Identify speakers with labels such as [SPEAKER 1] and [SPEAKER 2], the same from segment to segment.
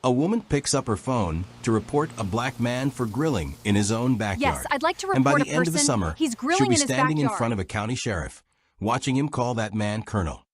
[SPEAKER 1] A woman picks up her phone to report a black man for grilling in his own backyard.
[SPEAKER 2] Yes, I'd like to report
[SPEAKER 1] and by the
[SPEAKER 2] a
[SPEAKER 1] end of the
[SPEAKER 2] person.
[SPEAKER 1] summer,
[SPEAKER 2] He's grilling
[SPEAKER 1] she'll be
[SPEAKER 2] in his
[SPEAKER 1] standing in
[SPEAKER 2] backyard.
[SPEAKER 1] front of a county sheriff, watching him call that man Colonel.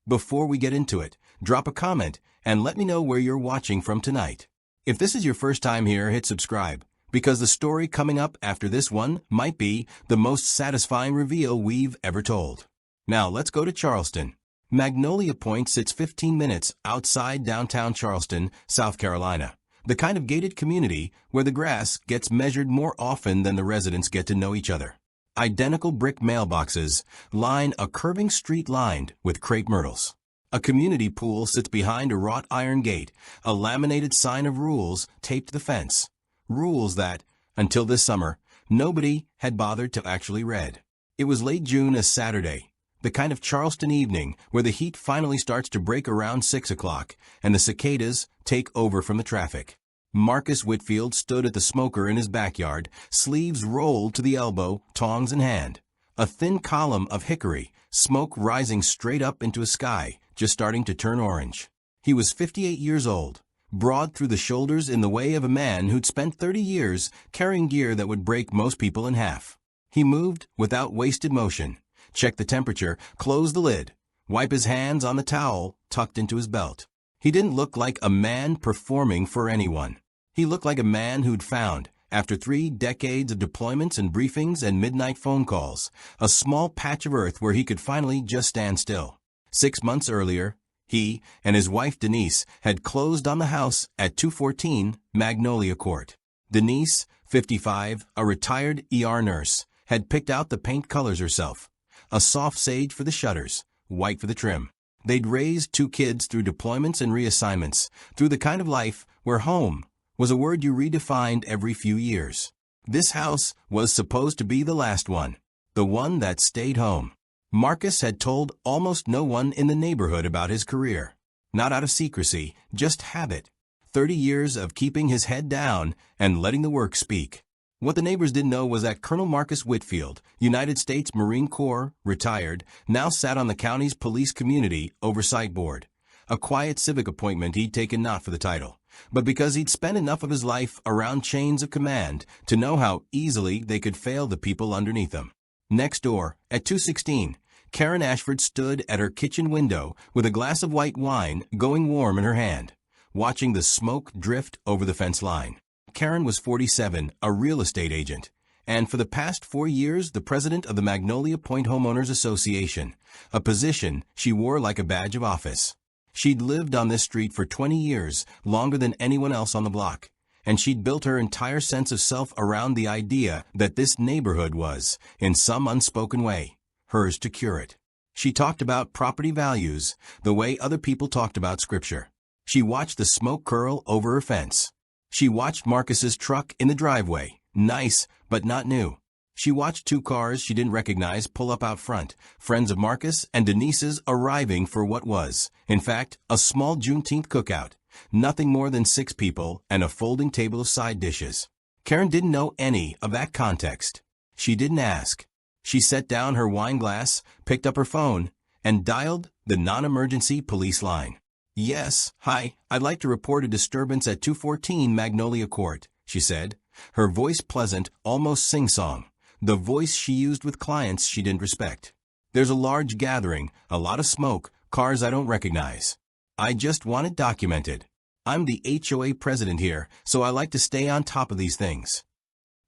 [SPEAKER 1] Before we get into it, drop a comment and let me know where you're watching from tonight. If this is your first time here, hit subscribe, because the story coming up after this one might be the most satisfying reveal we've ever told. Now let's go to Charleston. Magnolia Point sits 15 minutes outside downtown Charleston, South Carolina, the kind of gated community where the grass gets measured more often than the residents get to know each other. Identical brick mailboxes line a curving street lined with crepe myrtles. A community pool sits behind a wrought iron gate, a laminated sign of rules taped to the fence. Rules that, until this summer, nobody had bothered to actually read. It was late June, a Saturday, the kind of Charleston evening where the heat finally starts to break around 6 o'clock and the cicadas take over from the traffic. Marcus Whitfield stood at the smoker in his backyard, sleeves rolled to the elbow, tongs in hand. A thin column of hickory, smoke rising straight up into a sky, just starting to turn orange. He was 58 years old, broad through the shoulders in the way of a man who'd spent 30 years carrying gear that would break most people in half. He moved without wasted motion, checked the temperature, closed the lid, wipe his hands on the towel tucked into his belt. He didn't look like a man performing for anyone. He looked like a man who'd found, after 3 decades of deployments and briefings and midnight phone calls, a small patch of earth where he could finally just stand still. 6 months earlier, he and his wife Denise had closed on the house at 214 Magnolia Court. Denise, 55, a retired ER nurse, had picked out the paint colors herself. A soft sage for the shutters, white for the trim. They'd raised 2 kids through deployments and reassignments, through the kind of life where home was a word you redefined every few years. This house was supposed to be the last one, the one that stayed home. Marcus had told almost no one in the neighborhood about his career. Not out of secrecy, just habit. 30 years of keeping his head down and letting the work speak. What the neighbors didn't know was that Colonel Marcus Whitfield, United States Marine Corps, retired, now sat on the county's Police Community Oversight Board. A quiet civic appointment he'd taken not for the title, but because he'd spent enough of his life around chains of command to know how easily they could fail the people underneath him. Next door, at 216, Karen Ashford stood at her kitchen window with a glass of white wine going warm in her hand, watching the smoke drift over the fence line. Karen was 47, a real estate agent, and for the past 4 years the president of the Magnolia Point Homeowners Association, a position she wore like a badge of office. She'd lived on this street for 20 years, longer than anyone else on the block, and she'd built her entire sense of self around the idea that this neighborhood was, in some unspoken way, hers to curate. She talked about property values the way other people talked about scripture. She watched the smoke curl over her fence. She watched Marcus's truck in the driveway, nice but not new. She watched 2 cars she didn't recognize pull up out front, friends of Marcus and Denise's arriving for what was, in fact, a small Juneteenth cookout. Nothing more than 6 people and a folding table of side dishes. Karen didn't know any of that context. She didn't ask. She set down her wine glass, picked up her phone, and dialed the non-emergency police line. "Yes, hi, I'd like to report a disturbance at 214 Magnolia Court," she said, her voice pleasant, almost sing-song, the voice she used with clients she didn't respect. "There's a large gathering, a lot of smoke, cars I don't recognize. I just want it documented. I'm the HOA president here, so I like to stay on top of these things."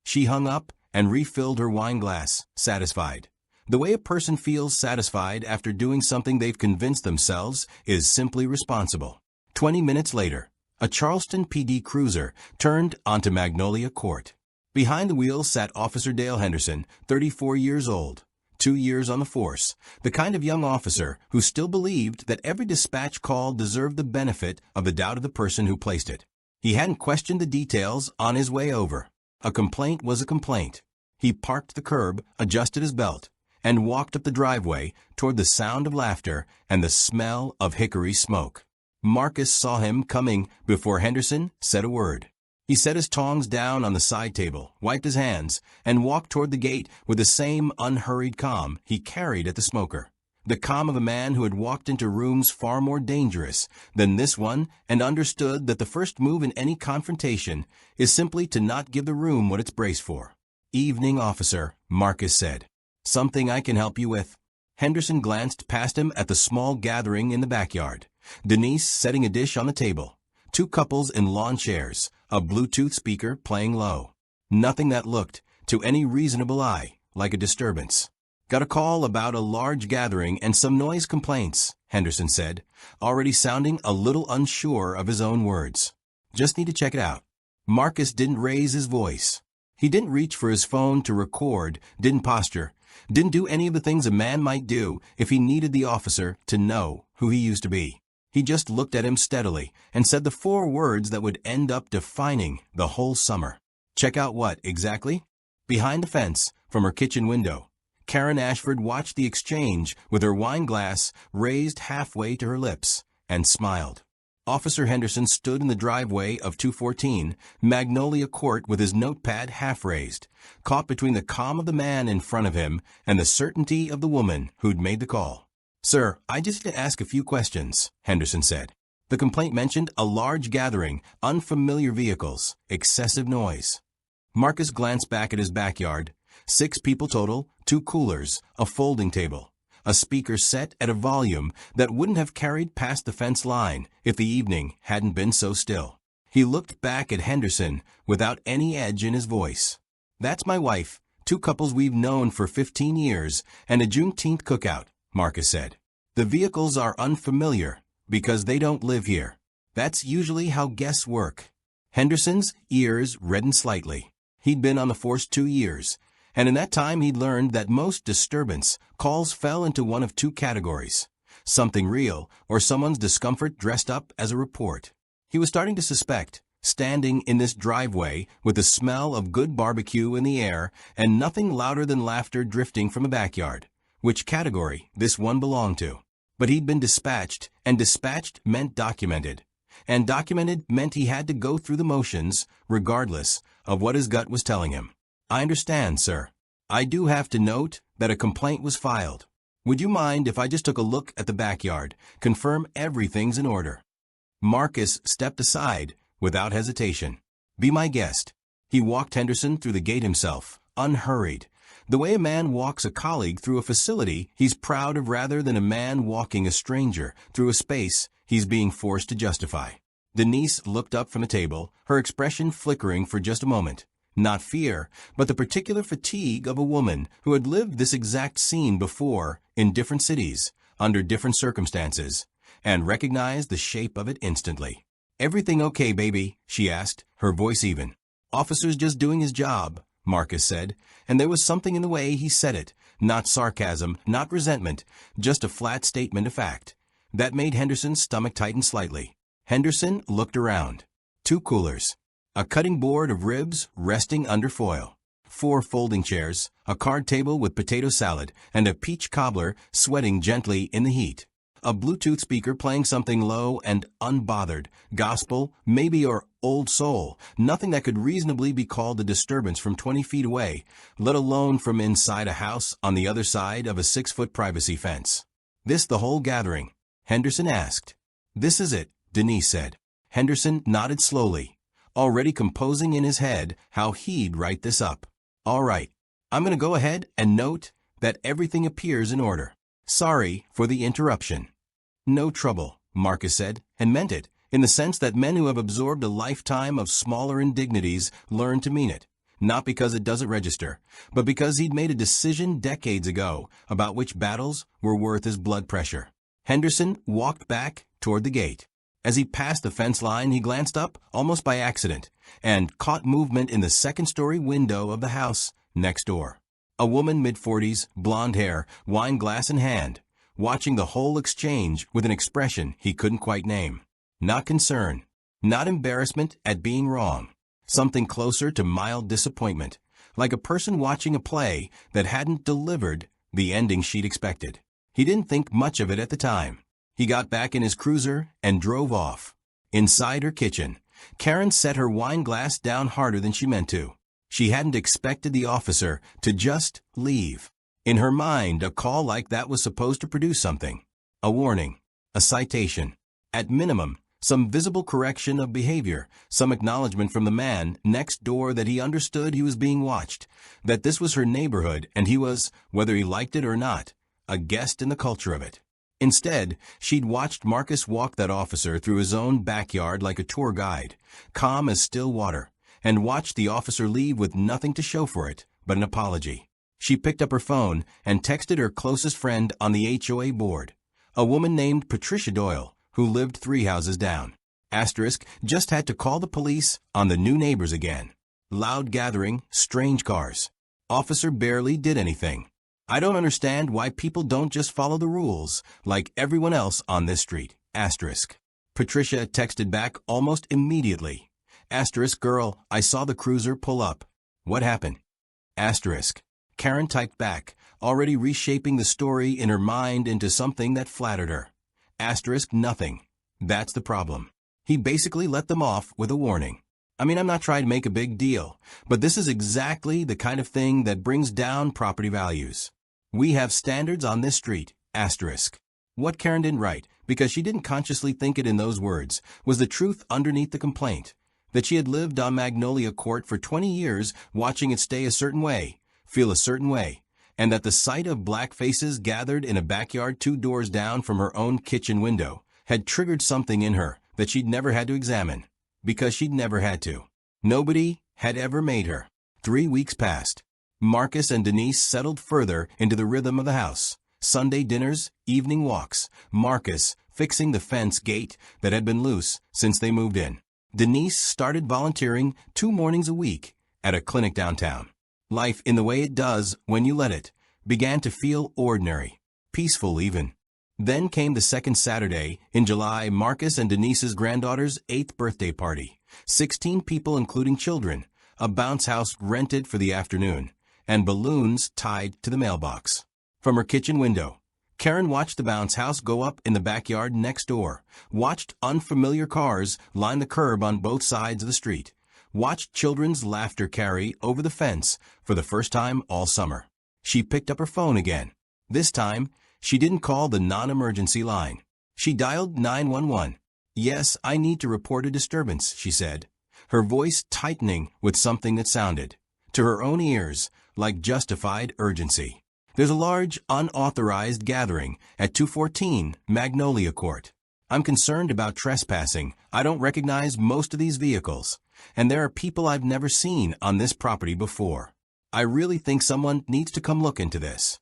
[SPEAKER 1] She hung up and refilled her wine glass, satisfied. The way a person feels satisfied after doing something they've convinced themselves is simply responsible. 20 minutes later, a Charleston PD cruiser turned onto Magnolia Court. Behind the wheel sat Officer Dale Henderson, 34 years old, 2 years on the force, the kind of young officer who still believed that every dispatch call deserved the benefit of the doubt of the person who placed it. He hadn't questioned the details on his way over. A complaint was a complaint. He parked the curb, adjusted his belt, and walked up the driveway toward the sound of laughter and the smell of hickory smoke. Marcus saw him coming before Henderson said a word. He set his tongs down on the side table, wiped his hands, and walked toward the gate with the same unhurried calm he carried at the smoker. the calm of a man who had walked into rooms far more dangerous than this one and understood that the first move in any confrontation is simply to not give the room what it's braced for. "Evening, officer," Marcus said. "Something I can help you with?" Henderson glanced past him at the small gathering in the backyard. Denise setting a dish on the table. Two couples in lawn chairs, a Bluetooth speaker playing low. Nothing that looked, to any reasonable eye, like a disturbance. "Got a call about a large gathering and some noise complaints," Henderson said, already sounding a little unsure of his own words. "Just need to check it out." Marcus didn't raise his voice. He didn't reach for his phone to record, didn't posture, didn't do any of the things a man might do if he needed the officer to know who he used to be. He just looked at him steadily and said the 4 words that would end up defining the whole summer. "Check out what, exactly?" Behind the fence, from her kitchen window, Karen Ashford watched the exchange with her wine glass raised halfway to her lips and smiled. Officer Henderson stood in the driveway of 214 Magnolia Court with his notepad half raised, caught between the calm of the man in front of him and the certainty of the woman who'd made the call. "Sir, I just need to ask a few questions," Henderson said. The complaint mentioned a large gathering, unfamiliar vehicles, excessive noise. Marcus glanced back at his backyard. 6 people total, 2 coolers, a folding table, a speaker set at a volume that wouldn't have carried past the fence line if the evening hadn't been so still. He looked back at Henderson without any edge in his voice. "That's my wife, 2 couples we've known for 15 years, and a Juneteenth cookout," Marcus said. "The vehicles are unfamiliar because they don't live here. That's usually how guests work." Henderson's ears reddened slightly. He'd been on the force 2 years, and in that time he'd learned that most disturbance calls fell into one of 2 categories: something real or someone's discomfort dressed up as a report. He was starting to suspect, standing in this driveway with the smell of good barbecue in the air and nothing louder than laughter drifting from a backyard, which category this one belonged to. But he'd been dispatched, and dispatched meant documented. And documented meant he had to go through the motions, regardless of what his gut was telling him. "I understand, sir. I do have to note that a complaint was filed. Would you mind if I just took a look at the backyard, confirm everything's in order?" Marcus stepped aside without hesitation. "Be my guest." He walked Henderson through the gate himself, unhurried, the way a man walks a colleague through a facility he's proud of rather than a man walking a stranger through a space he's being forced to justify. Denise looked up from the table, her expression flickering for just a moment. Not fear, but the particular fatigue of a woman who had lived this exact scene before in different cities, under different circumstances, and recognized the shape of it instantly. "Everything okay, baby?" she asked, her voice even. "Officer's just doing his job," Marcus said, and there was something in the way he said it, not sarcasm, not resentment, just a flat statement of fact. That made Henderson's stomach tighten slightly. Henderson looked around. 2 coolers. A cutting board of ribs resting under foil. 4 folding chairs, a card table with potato salad, and a peach cobbler sweating gently in the heat. A Bluetooth speaker playing something low and unbothered, gospel, maybe, or old soul, nothing that could reasonably be called a disturbance from 20 feet away, let alone from inside a house on the other side of a 6-foot privacy fence. "This the whole gathering?" Henderson asked. "This is it," Denise said. Henderson nodded slowly, already composing in his head how he'd write this up. "All right, I'm going to go ahead and note that everything appears in order. Sorry for the interruption." "No trouble," Marcus said, and meant it, in the sense that men who have absorbed a lifetime of smaller indignities learn to mean it, not because it doesn't register, but because he'd made a decision decades ago about which battles were worth his blood pressure. Henderson walked back toward the gate. As he passed the fence line, he glanced up, almost by accident, and caught movement in the second-story window of the house next door. A woman mid-40s, blonde hair, wine glass in hand, watching the whole exchange with an expression he couldn't quite name. Not concern, not embarrassment at being wrong, something closer to mild disappointment, like a person watching a play that hadn't delivered the ending she'd expected. He didn't think much of it at the time. He got back in his cruiser and drove off. Inside her kitchen, Karen set her wine glass down harder than she meant to. She hadn't expected the officer to just leave. In her mind, a call like that was supposed to produce something. A warning. A citation. At minimum, some visible correction of behavior, some acknowledgement from the man next door that he understood he was being watched, that this was her neighborhood and he was, whether he liked it or not, a guest in the culture of it. Instead, she'd watched Marcus walk that officer through his own backyard like a tour guide, calm as still water, and watched the officer leave with nothing to show for it but an apology. She picked up her phone and texted her closest friend on the HOA board, a woman named Patricia Doyle, who lived 3 houses down. Asterisk just had to call the police on the new neighbors again. Loud gathering, strange cars. Officer barely did anything. I don't understand why people don't just follow the rules, like everyone else on this street. Asterisk. Patricia texted back almost immediately. Asterisk girl, I saw the cruiser pull up. What happened? Asterisk. Karen typed back, already reshaping the story in her mind into something that flattered her. Asterisk nothing. That's the problem. He basically let them off with a warning. I mean, I'm not trying to make a big deal, but this is exactly the kind of thing that brings down property values. We have standards on this street. Asterisk. What Karen didn't write, because she didn't consciously think it in those words, was the truth underneath the complaint. That she had lived on Magnolia Court for 20 years watching it stay a certain way, feel a certain way, and that the sight of black faces gathered in a backyard 2 doors down from her own kitchen window had triggered something in her that she'd never had to examine, because she'd never had to. Nobody had ever made her. 3 weeks passed. Marcus and Denise settled further into the rhythm of the house. Sunday dinners, evening walks, Marcus fixing the fence gate that had been loose since they moved in. Denise started volunteering 2 mornings a week at a clinic downtown. Life, in the way it does when you let it, began to feel ordinary, peaceful even. Then came the second Saturday in July, Marcus and Denise's granddaughter's 8th birthday party. 16 people including children, a bounce house rented for the afternoon, and balloons tied to the mailbox. From her kitchen window, Karen watched the bounce house go up in the backyard next door, watched unfamiliar cars line the curb on both sides of the street, watched children's laughter carry over the fence for the first time all summer. She picked up her phone again. This time, she didn't call the non-emergency line. She dialed 911. Yes, I need to report a disturbance, she said, her voice tightening with something that sounded, to her own ears, like justified urgency. There's a large, unauthorized gathering at 214 Magnolia Court. I'm concerned about trespassing. I don't recognize most of these vehicles, and there are people I've never seen on this property before. I really think someone needs to come look into this.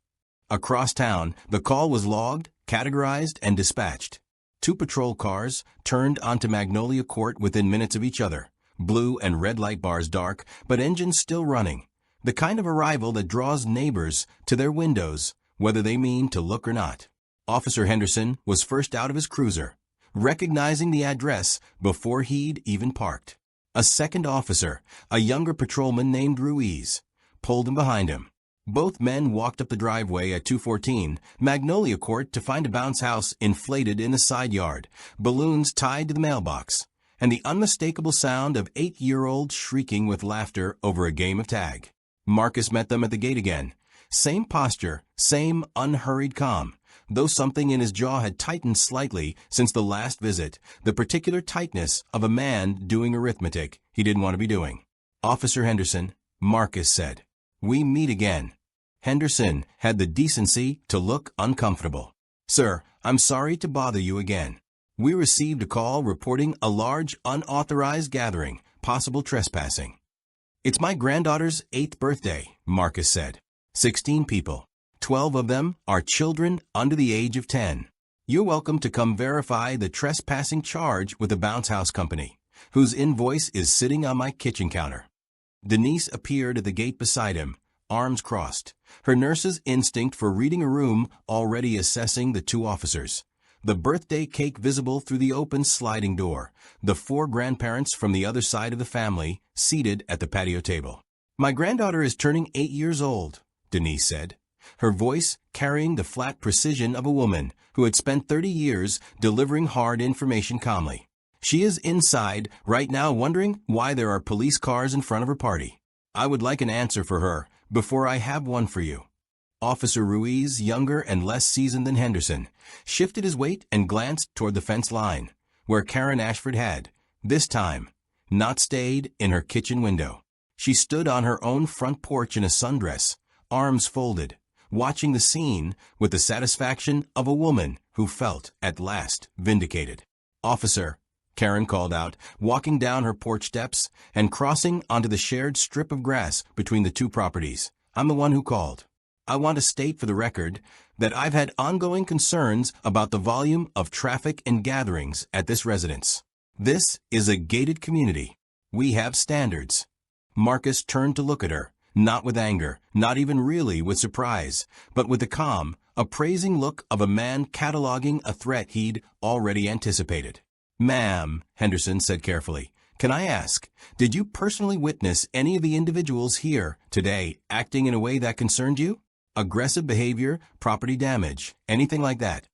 [SPEAKER 1] Across town, the call was logged, categorized, and dispatched. 2 patrol cars turned onto Magnolia Court within minutes of each other, blue and red light bars dark, but engines still running. The kind of arrival that draws neighbors to their windows, whether they mean to look or not. Officer Henderson was first out of his cruiser, recognizing the address before he'd even parked. A second officer, a younger patrolman named Ruiz, pulled him behind him. Both men walked up the driveway at 214 Magnolia Court to find a bounce house inflated in the side yard, balloons tied to the mailbox, and the unmistakable sound of 8-year-olds shrieking with laughter over a game of tag. Marcus met them at the gate again. Same posture, same unhurried calm, though something in his jaw had tightened slightly since the last visit, the particular tightness of a man doing arithmetic he didn't want to be doing. Officer Henderson, Marcus said, "We meet again." Henderson had the decency to look uncomfortable. "Sir, I'm sorry to bother you again. We received a call reporting a large unauthorized gathering, possible trespassing." "It's my granddaughter's 8th birthday," Marcus said. 16 people. 12 of them are children under the age of 10. You're welcome to come verify the trespassing charge with the bounce house company, whose invoice is sitting on my kitchen counter. Denise appeared at the gate beside him, arms crossed, her nurse's instinct for reading a room already assessing the 2 officers. The birthday cake visible through the open sliding door, the 4 grandparents from the other side of the family seated at the patio table. "My granddaughter is turning 8 years old," Denise said, her voice carrying the flat precision of a woman who had spent 30 years delivering hard information calmly. "She is inside right now wondering why there are police cars in front of her party. I would like an answer for her before I have one for you." Officer Ruiz, younger and less seasoned than Henderson, shifted his weight and glanced toward the fence line, where Karen Ashford had, this time, not stayed in her kitchen window. She stood on her own front porch in a sundress, arms folded, watching the scene with the satisfaction of a woman who felt, at last, vindicated. "Officer," Karen called out, walking down her porch steps and crossing onto the shared strip of grass between the two properties. "I'm the one who called. I want to state for the record that I've had ongoing concerns about the volume of traffic and gatherings at this residence. This is a gated community. We have standards." Marcus turned to look at her, not with anger, not even really with surprise, but with the calm, appraising look of a man cataloging a threat he'd already anticipated. "Ma'am," Henderson said carefully, "can I ask, did you personally witness any of the individuals here today acting in a way that concerned you? Aggressive behavior, property damage, anything like that?"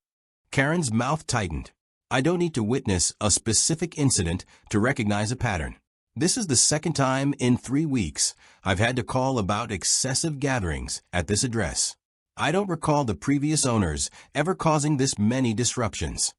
[SPEAKER 1] Karen's mouth tightened. "I don't need to witness a specific incident to recognize a pattern. This is the second time in 3 weeks I've had to call about excessive gatherings at this address. I don't recall the previous owners ever causing this many disruptions."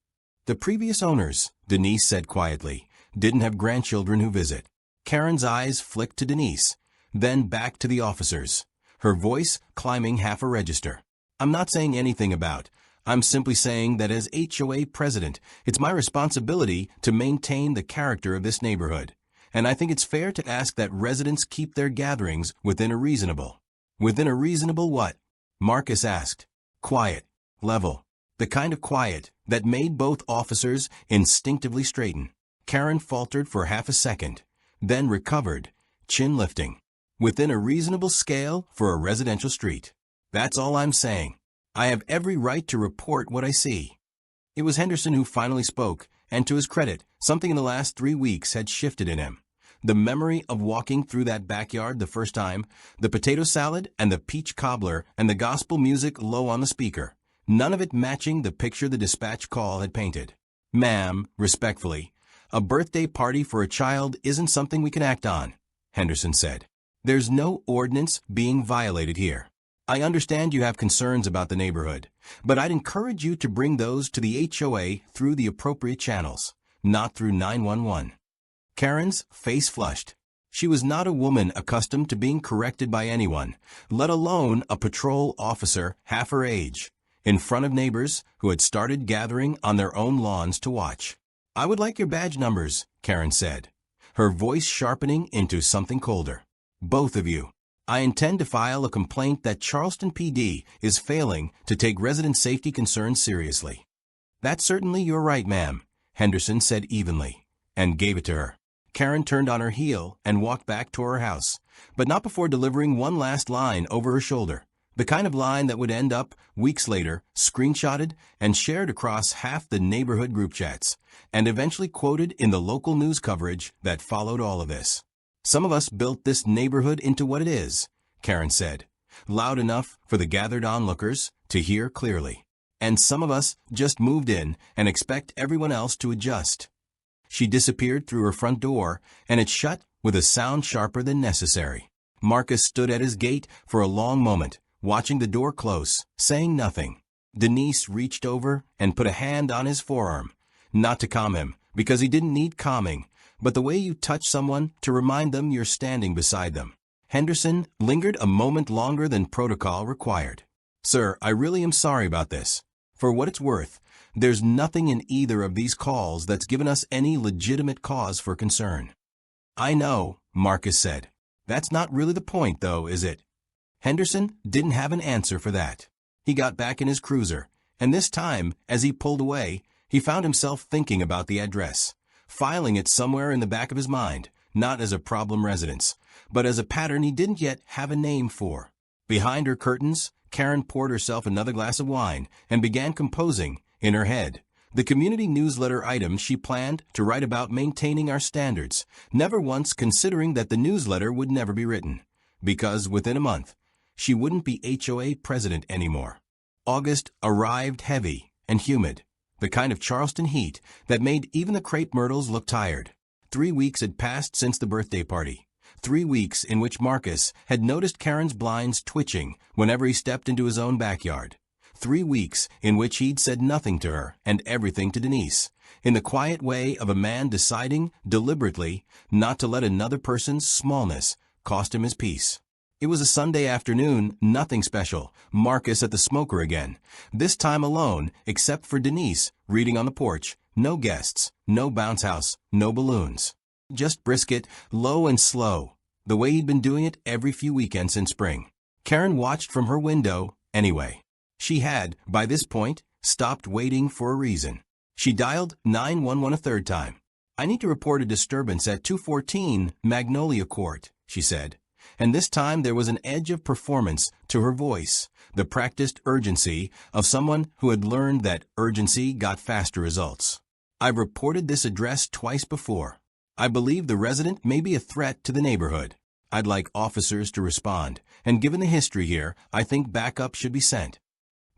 [SPEAKER 1] "The previous owners," Denise said quietly, "didn't have grandchildren who visit." Karen's eyes flicked to Denise, then back to the officers, her voice climbing half a register. "I'm not saying anything about. I'm simply saying that as HOA president, it's my responsibility to maintain the character of this neighborhood. And I think it's fair to ask that residents keep their gatherings within a reasonable." "Within a reasonable what?" Marcus asked. "Quiet. Level. The kind of quiet that made both officers instinctively straighten." Karen faltered for half a second, then recovered, chin lifting. "Within a reasonable scale for a residential street. That's all I'm saying. I have every right to report what I see." It was Henderson who finally spoke, and to his credit, something in the last 3 weeks had shifted in him. The memory of walking through that backyard the first time, the potato salad and the peach cobbler and the gospel music low on the speaker, none of it matching the picture the dispatch call had painted. "Ma'am," respectfully, "a birthday party for a child isn't something we can act on," Henderson said. "There's no ordinance being violated here. I understand you have concerns about the neighborhood, but I'd encourage you to bring those to the HOA through the appropriate channels, not through 911. Karen's face flushed. She was not a woman accustomed to being corrected by anyone, let alone a patrol officer half her age, in front of neighbors who had started gathering on their own lawns to watch. "I would like your badge numbers," Karen said, her voice sharpening into something colder. "Both of you. I intend to file a complaint that Charleston PD is failing to take resident safety concerns seriously." "That's certainly your right, ma'am," Henderson said evenly, and gave it to her. Karen turned on her heel and walked back toward her house, but not before delivering one last line over her shoulder, the kind of line that would end up, weeks later, screenshotted and shared across half the neighborhood group chats, and eventually quoted in the local news coverage that followed all of this. "Some of us built this neighborhood into what it is," Karen said, loud enough for the gathered onlookers to hear clearly. "And some of us just moved in and expect everyone else to adjust." She disappeared through her front door, and it shut with a sound sharper than necessary. Marcus stood at his gate for a long moment, watching the door close, saying nothing. Denise reached over and put a hand on his forearm, not to calm him, because he didn't need calming, but the way you touch someone to remind them you're standing beside them. Henderson lingered a moment longer than protocol required. "Sir, I really am sorry about this. For what it's worth, there's nothing in either of these calls that's given us any legitimate cause for concern." "I know," Marcus said. "That's not really the point, though, is it?" Henderson didn't have an answer for that. He got back in his cruiser, and this time, as he pulled away, he found himself thinking about the address, filing it somewhere in the back of his mind, not as a problem residence, but as a pattern he didn't yet have a name for. Behind her curtains, Karen poured herself another glass of wine and began composing, in her head, the community newsletter items she planned to write about maintaining our standards, never once considering that the newsletter would never be written, because within a month, she wouldn't be HOA president anymore. August arrived heavy and humid, the kind of Charleston heat that made even the crepe myrtles look tired. 3 weeks had passed since the birthday party, 3 weeks in which Marcus had noticed Karen's blinds twitching whenever he stepped into his own backyard. 3 weeks in which he'd said nothing to her and everything to Denise, in the quiet way of a man deciding, deliberately, not to let another person's smallness cost him his peace. It was a Sunday afternoon, nothing special. Marcus at the smoker again, this time alone, except for Denise, reading on the porch. No guests, no bounce house, no balloons. Just brisket, low and slow, the way he'd been doing it every few weekends in spring. Karen watched from her window, anyway. She had, by this point, stopped waiting for a reason. She dialed 911 a third time. "I need to report a disturbance at 214 Magnolia Court," she said. And this time there was an edge of performance to her voice, the practiced urgency of someone who had learned that urgency got faster results. "I've reported this address twice before. I believe the resident may be a threat to the neighborhood. I'd like officers to respond, and given the history here, I think backup should be sent."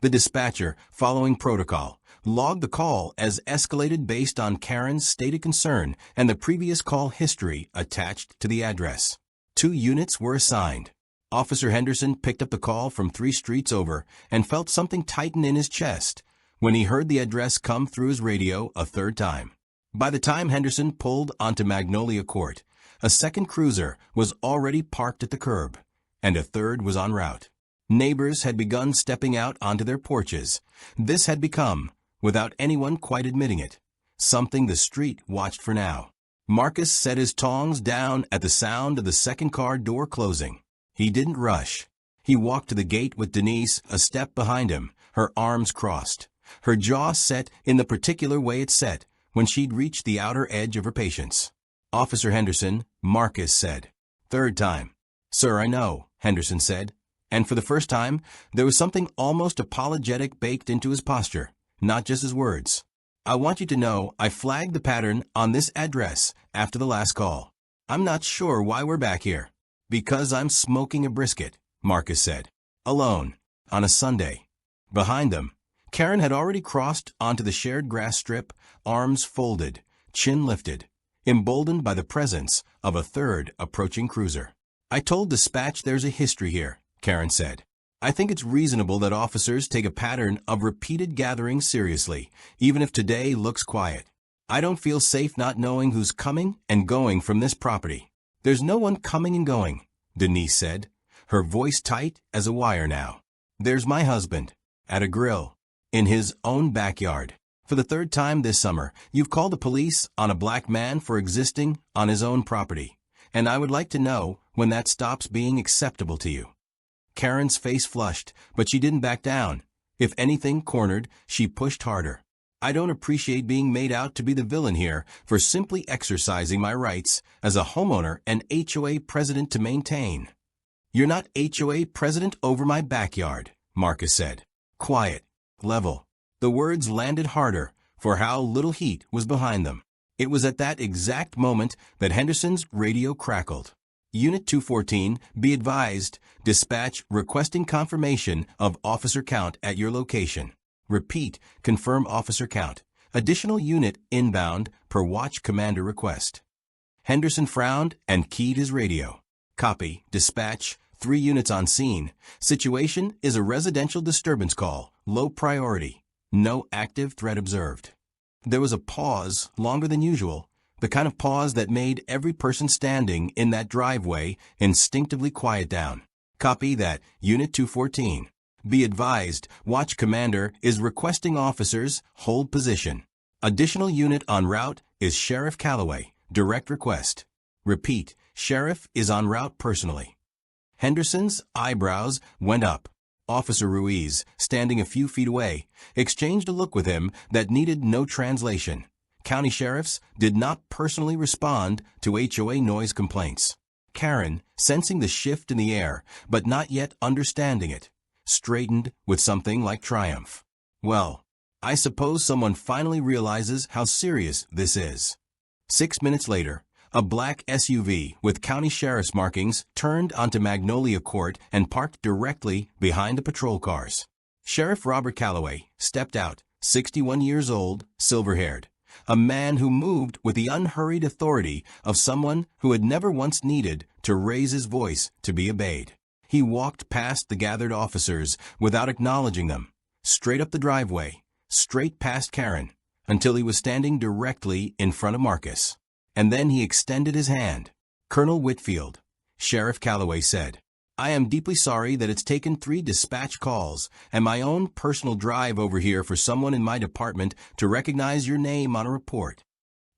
[SPEAKER 1] The dispatcher, following protocol, logged the call as escalated based on Karen's stated concern and the previous call history attached to the address. 2 units were assigned. Officer Henderson picked up the call from 3 streets over and felt something tighten in his chest when he heard the address come through his radio a third time. By the time Henderson pulled onto Magnolia Court, a second cruiser was already parked at the curb, and a third was en route. Neighbors had begun stepping out onto their porches. This had become, without anyone quite admitting it, something the street watched for now. Marcus set his tongs down at the sound of the second car door closing. He didn't rush. He walked to the gate with Denise a step behind him, her arms crossed, her jaw set in the particular way it set when she'd reached the outer edge of her patience. "Officer Henderson," Marcus said. Third time. "Sir, I know," Henderson said. And for the first time, there was something almost apologetic baked into his posture, not just his words. "I want you to know I flagged the pattern on this address after the last call. I'm not sure why we're back here." "Because I'm smoking a brisket," Marcus said. "Alone. On a Sunday." Behind them, Karen had already crossed onto the shared grass strip, arms folded, chin lifted, emboldened by the presence of a third approaching cruiser. "I told dispatch there's a history here," Karen said. "I think it's reasonable that officers take a pattern of repeated gatherings seriously, even if today looks quiet. I don't feel safe not knowing who's coming and going from this property." "There's no one coming and going," Denise said, her voice tight as a wire now. "There's my husband, at a grill, in his own backyard. For the third time this summer, you've called the police on a black man for existing on his own property, and I would like to know when that stops being acceptable to you." Karen's face flushed, but she didn't back down. If anything, cornered, she pushed harder. "I don't appreciate being made out to be the villain here for simply exercising my rights as a homeowner and HOA president to maintain." "You're not HOA president over my backyard," Marcus said. Quiet, level. The words landed harder for how little heat was behind them. It was at that exact moment that Henderson's radio crackled. "Unit 214, be advised, dispatch requesting confirmation of officer count at your location. Repeat, confirm officer count. Additional unit inbound per watch commander request." Henderson frowned and keyed his radio. "Copy, dispatch, 3 units on scene. Situation is a residential disturbance call, low priority. No active threat observed." There was a pause, longer than usual, the kind of pause that made every person standing in that driveway instinctively quiet down. "Copy that, Unit 214. Be advised, watch commander is requesting officers hold position. Additional unit en route is Sheriff Calloway, direct request. Repeat, Sheriff is en route personally." Henderson's eyebrows went up. Officer Ruiz, standing a few feet away, exchanged a look with him that needed no translation. County sheriffs did not personally respond to HOA noise complaints. Karen, sensing the shift in the air, but not yet understanding it, straightened with something like triumph. "Well, I suppose someone finally realizes how serious this is." 6 minutes later, a black SUV with county sheriff's markings turned onto Magnolia Court and parked directly behind the patrol cars. Sheriff Robert Calloway stepped out, 61 years old, silver-haired. a man who moved with the unhurried authority of someone who had never once needed to raise his voice to be obeyed. He walked past the gathered officers without acknowledging them, straight up the driveway, straight past Karen, until he was standing directly in front of Marcus. And then he extended his hand. "Colonel Whitfield," Sheriff Calloway said, "I am deeply sorry that it's taken 3 dispatch calls and my own personal drive over here for someone in my department to recognize your name on a report."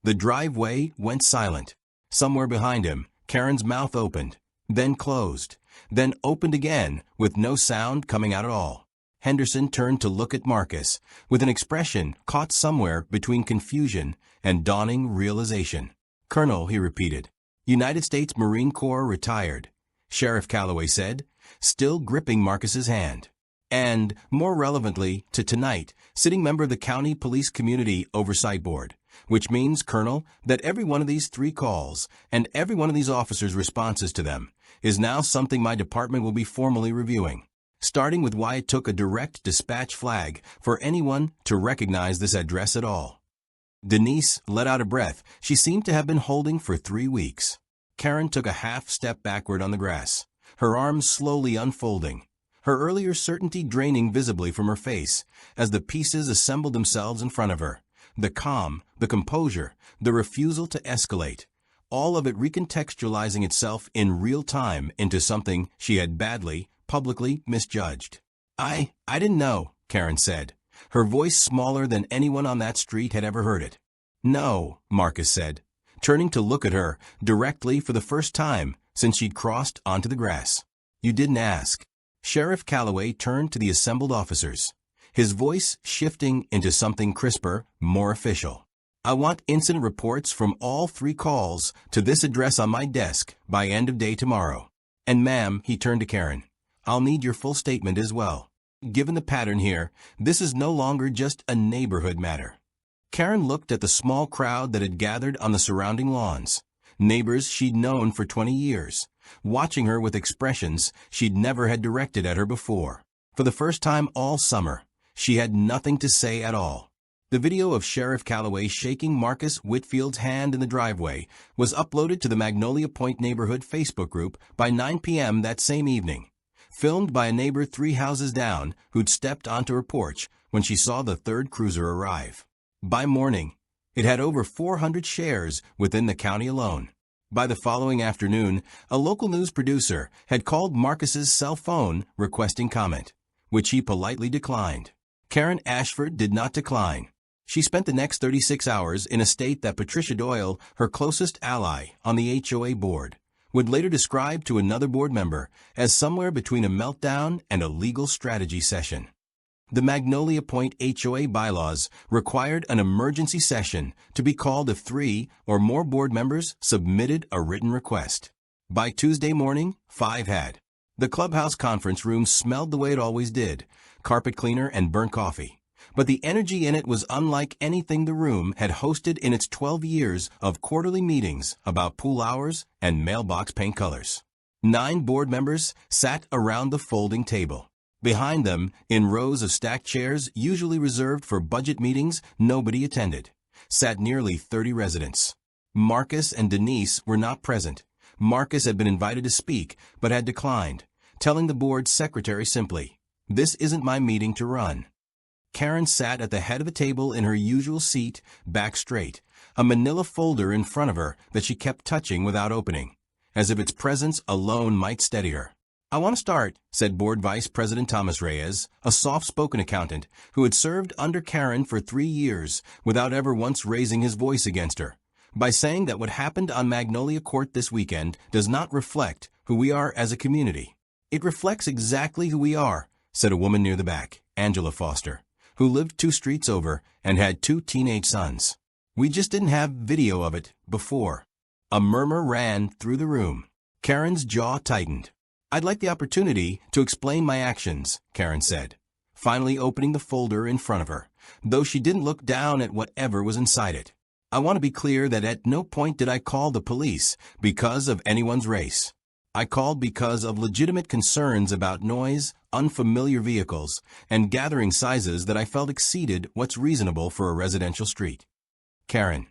[SPEAKER 1] The driveway went silent. Somewhere behind him, Karen's mouth opened, then closed, then opened again with no sound coming out at all. Henderson turned to look at Marcus with an expression caught somewhere between confusion and dawning realization. "Colonel," he repeated. "United States Marine Corps retired," Sheriff Calloway said, still gripping Marcus's hand. "And, more relevantly to tonight, sitting member of the County Police Community Oversight Board, which means, Colonel, that every one of these 3 calls and every one of these officers' responses to them is now something my department will be formally reviewing, starting with why it took a direct dispatch flag for anyone to recognize this address at all." Denise let out a breath she seemed to have been holding for 3 weeks. Karen took a half step backward on the grass, her arms slowly unfolding, her earlier certainty draining visibly from her face as the pieces assembled themselves in front of her. The calm, the composure, the refusal to escalate, all of it recontextualizing itself in real time into something she had badly, publicly misjudged. I didn't know," Karen said, her voice smaller than anyone on that street had ever heard it. "No," Marcus said, turning to look at her directly for the first time since she'd crossed onto the grass. "You didn't ask." Sheriff Calloway turned to the assembled officers, his voice shifting into something crisper, more official. "I want incident reports from all 3 calls to this address on my desk by end of day tomorrow. And ma'am," he turned to Karen, "I'll need your full statement as well. Given the pattern here, this is no longer just a neighborhood matter." Karen looked at the small crowd that had gathered on the surrounding lawns, neighbors she'd known for 20 years, watching her with expressions she'd never had directed at her before. For the first time all summer, she had nothing to say at all. The video of Sheriff Calloway shaking Marcus Whitfield's hand in the driveway was uploaded to the Magnolia Point Neighborhood Facebook group by 9 p.m. that same evening, filmed by a neighbor 3 houses down who'd stepped onto her porch when she saw the 3rd cruiser arrive. By morning, it had over 400 shares within the county alone. By the following afternoon, a local news producer had called Marcus's cell phone requesting comment, which he politely declined. Karen Ashford did not decline. She spent the next 36 hours in a state that Patricia Doyle, her closest ally on the HOA board, would later describe to another board member as somewhere between a meltdown and a legal strategy session. The Magnolia Point HOA bylaws required an emergency session to be called if 3 or more board members submitted a written request. By Tuesday morning, 5 had. The clubhouse conference room smelled the way it always did, carpet cleaner and burnt coffee. But the energy in it was unlike anything the room had hosted in its 12 years of quarterly meetings about pool hours and mailbox paint colors. 9 board members sat around the folding table. Behind them, in rows of stacked chairs usually reserved for budget meetings nobody attended, sat nearly 30 residents. Marcus and Denise were not present. Marcus had been invited to speak, but had declined, telling the board's secretary simply, "This isn't my meeting to run." Karen sat at the head of the table in her usual seat, back straight, a manila folder in front of her that she kept touching without opening, as if its presence alone might steady her. "I want to start," said Board Vice President Thomas Reyes, a soft-spoken accountant who had served under Karen for 3 years without ever once raising his voice against her, by saying that what happened on Magnolia Court this weekend does not reflect who we are as a community. "It reflects exactly who we are," said a woman near the back, Angela Foster, who lived 2 streets over and had 2 teenage sons. "We just didn't have video of it before." A murmur ran through the room. Karen's jaw tightened. "I'd like the opportunity to explain my actions," Karen said, finally opening the folder in front of her, though she didn't look down at whatever was inside it. "I want to be clear that at no point did I call the police because of anyone's race. I called because of legitimate concerns about noise, unfamiliar vehicles, and gathering sizes that I felt exceeded what's reasonable for a residential street." Karen.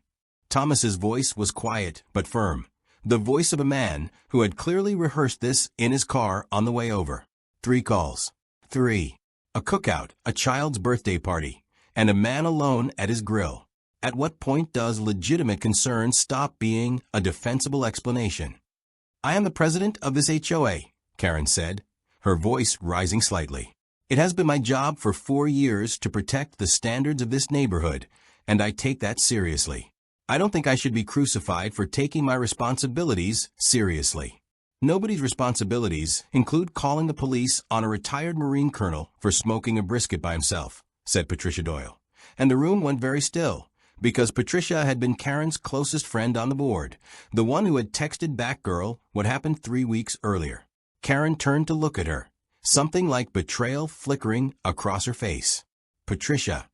[SPEAKER 1] Thomas's voice was quiet but firm, the voice of a man who had clearly rehearsed this in his car on the way over. 3 calls. 3. A cookout, a child's birthday party, and a man alone at his grill. At what point does legitimate concern stop being a defensible explanation? I am the president of this HOA, Karen said, her voice rising slightly. It has been my job for 4 years to protect the standards of this neighborhood, and I take that seriously. I don't think I should be crucified for taking my responsibilities seriously. Nobody's responsibilities include calling the police on a retired Marine colonel for smoking a brisket by himself, said Patricia Doyle. And the room went very still, because Patricia had been Karen's closest friend on the board, the one who had texted Batgirl what happened 3 weeks earlier. Karen turned to look at her, something like betrayal flickering across her face. Patricia.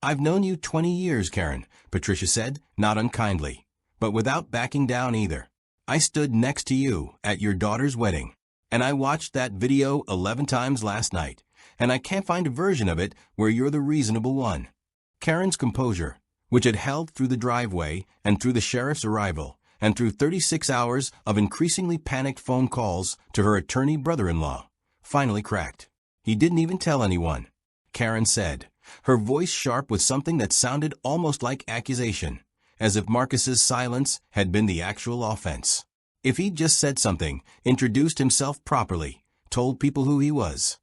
[SPEAKER 1] I've known you 20 years, Karen, Patricia said, not unkindly, but without backing down either. I stood next to you at your daughter's wedding, and I watched that video 11 times last night, and I can't find a version of it where you're the reasonable one. Karen's composure, which had held through the driveway and through the sheriff's arrival, and through 36 hours of increasingly panicked phone calls to her attorney brother-in-law, finally cracked. He didn't even tell anyone, Karen said, her voice sharp with something that sounded almost like accusation, as if Marcus's silence had been the actual offense. If he'd just said something, introduced himself properly, told people who he was.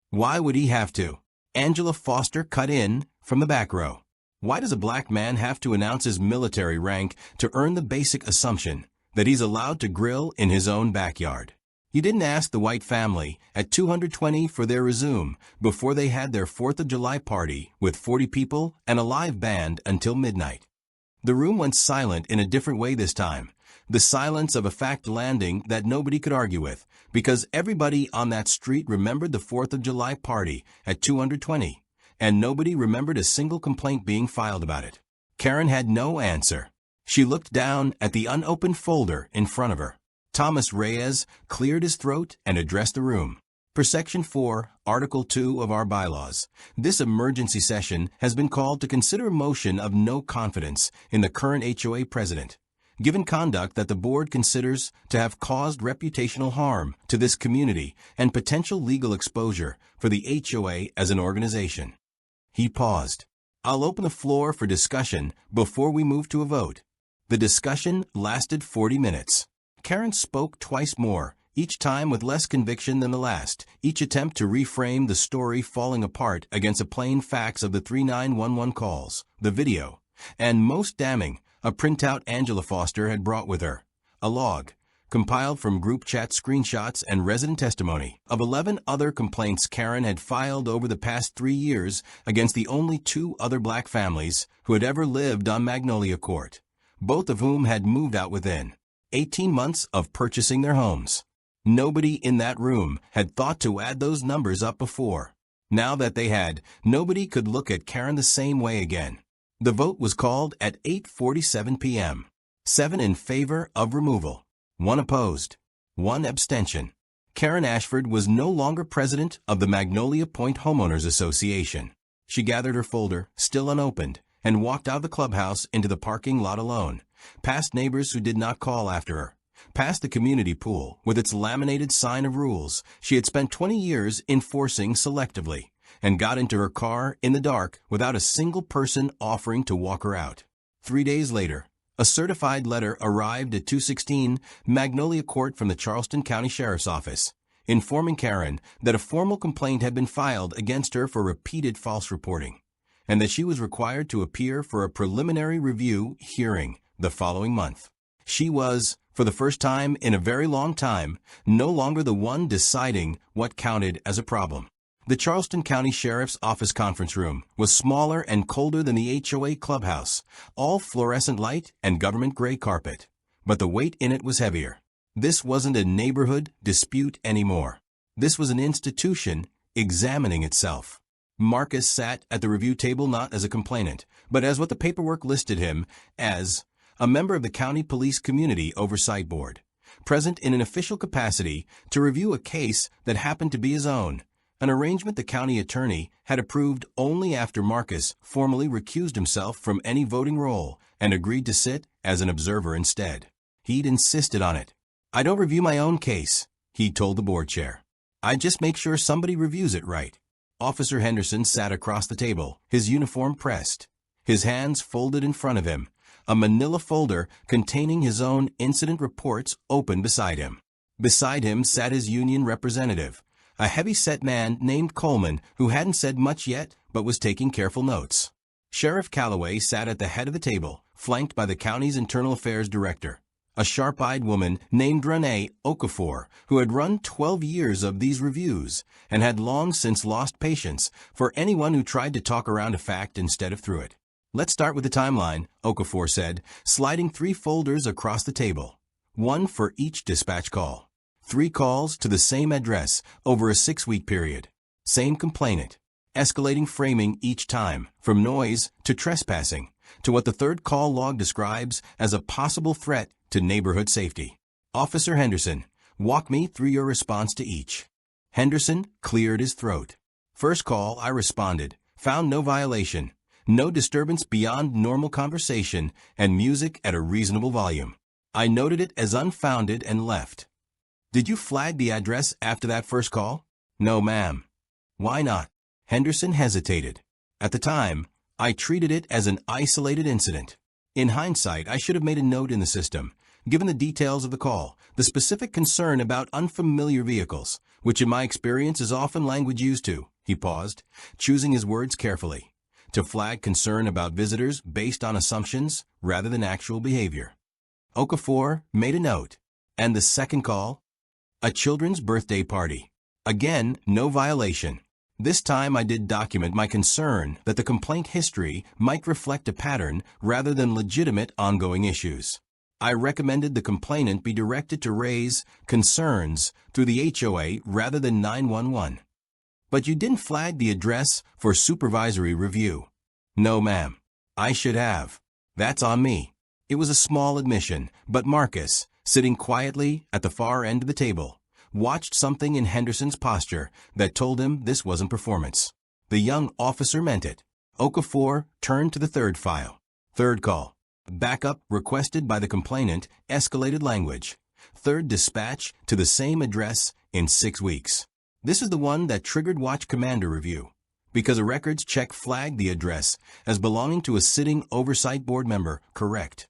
[SPEAKER 1] Why would he have to? Angela Foster cut in from the back row. Why does a black man have to announce his military rank to earn the basic assumption that he's allowed to grill in his own backyard? You didn't ask the white family at 220 for their resume before they had their 4th of July party with 40 people and a live band until midnight. The room went silent in a different way this time, the silence of a fact landing that nobody could argue with, because everybody on that street remembered the 4th of July party at 220, and nobody remembered a single complaint being filed about it. Karen had no answer. She looked down at the unopened folder in front of her. Thomas Reyes cleared his throat and addressed the room. Per Section 4, Article 2 of our bylaws, this emergency session has been called to consider a motion of no confidence in the current HOA president, given conduct that the board considers to have caused reputational harm to this community and potential legal exposure for the HOA as an organization. He paused. I'll open the floor for discussion before we move to a vote. The discussion lasted 40 minutes. Karen spoke twice more, each time with less conviction than the last, each attempt to reframe the story falling apart against the plain facts of the 3911 calls, the video, and most damning, a printout Angela Foster had brought with her, a log, compiled from group chat screenshots and resident testimony, of 11 other complaints Karen had filed over the past 3 years against the only 2 other black families who had ever lived on Magnolia Court, both of whom had moved out within 18 months of purchasing their homes. Nobody in that room had thought to add those numbers up before. Now that they had, nobody could look at Karen the same way again. The vote was called at 8:47 p.m. 7 in favor of removal, 1 opposed, 1 abstention. Karen Ashford was no longer president of the Magnolia Point Homeowners Association. She gathered her folder, still unopened, and walked out of the clubhouse into the parking lot alone, past neighbors who did not call after her, past the community pool with its laminated sign of rules she had spent 20 years enforcing selectively, and got into her car in the dark without a single person offering to walk her out. 3 days later, a certified letter arrived at 216 Magnolia Court from the Charleston County Sheriff's Office, informing Karen that a formal complaint had been filed against her for repeated false reporting, and that she was required to appear for a preliminary review hearing the following month. She was, for the first time in a very long time, no longer the one deciding what counted as a problem. The Charleston County Sheriff's Office conference room was smaller and colder than the HOA clubhouse, all fluorescent light and government gray carpet, but the weight in it was heavier. This wasn't a neighborhood dispute anymore. This was an institution examining itself. Marcus sat at the review table not as a complainant, but as what the paperwork listed him as, a member of the County Police Community Oversight Board, present in an official capacity to review a case that happened to be his own, an arrangement the county attorney had approved only after Marcus formally recused himself from any voting role and agreed to sit as an observer instead. He'd insisted on it. "I don't review my own case," he told the board chair. "I just make sure somebody reviews it right." Officer Henderson sat across the table, his uniform pressed, his hands folded in front of him, a manila folder containing his own incident reports open beside him. Beside him sat his union representative, a heavy-set man named Coleman who hadn't said much yet but was taking careful notes. Sheriff Calloway sat at the head of the table, flanked by the county's internal affairs director, a sharp-eyed woman named Renee Okafor, who had run 12 years of these reviews and had long since lost patience for anyone who tried to talk around a fact instead of through it. "Let's start with the timeline," Okafor said, sliding 3 folders across the table, one for each dispatch call. 3 calls to the same address over a 6-week period. Same complainant. Escalating framing each time, from noise to trespassing, to what the third call log describes as a possible threat to neighborhood safety. "Officer Henderson, walk me through your response to each." Henderson cleared his throat. "First call, I responded, found no violation, no disturbance beyond normal conversation, and music at a reasonable volume. I noted it as unfounded and left." "Did you flag the address after that first call?" "No, ma'am." "Why not?" Henderson hesitated. "At the time, I treated it as an isolated incident. In hindsight, I should have made a note in the system, given the details of the call, the specific concern about unfamiliar vehicles, which in my experience is often language used to." He paused, choosing his words carefully, to flag concern about visitors based on assumptions rather than actual behavior. Okafor made a note. "And the second call?" "A children's birthday party. Again, no violation. This time I did document my concern that the complaint history might reflect a pattern rather than legitimate ongoing issues. I recommended the complainant be directed to raise concerns through the HOA rather than 911. "But you didn't flag the address for supervisory review." "No, ma'am. I should have. That's on me." It was a small admission, but Marcus, sitting quietly at the far end of the table, watched something in Henderson's posture that told him this wasn't performance. The young officer meant it. Okafor turned to the third file. Third call. Backup requested by the complainant, escalated language. Third dispatch to the same address in 6 weeks. This is the one that triggered Watch Commander review, because a records check flagged the address as belonging to a sitting oversight board member. Correct.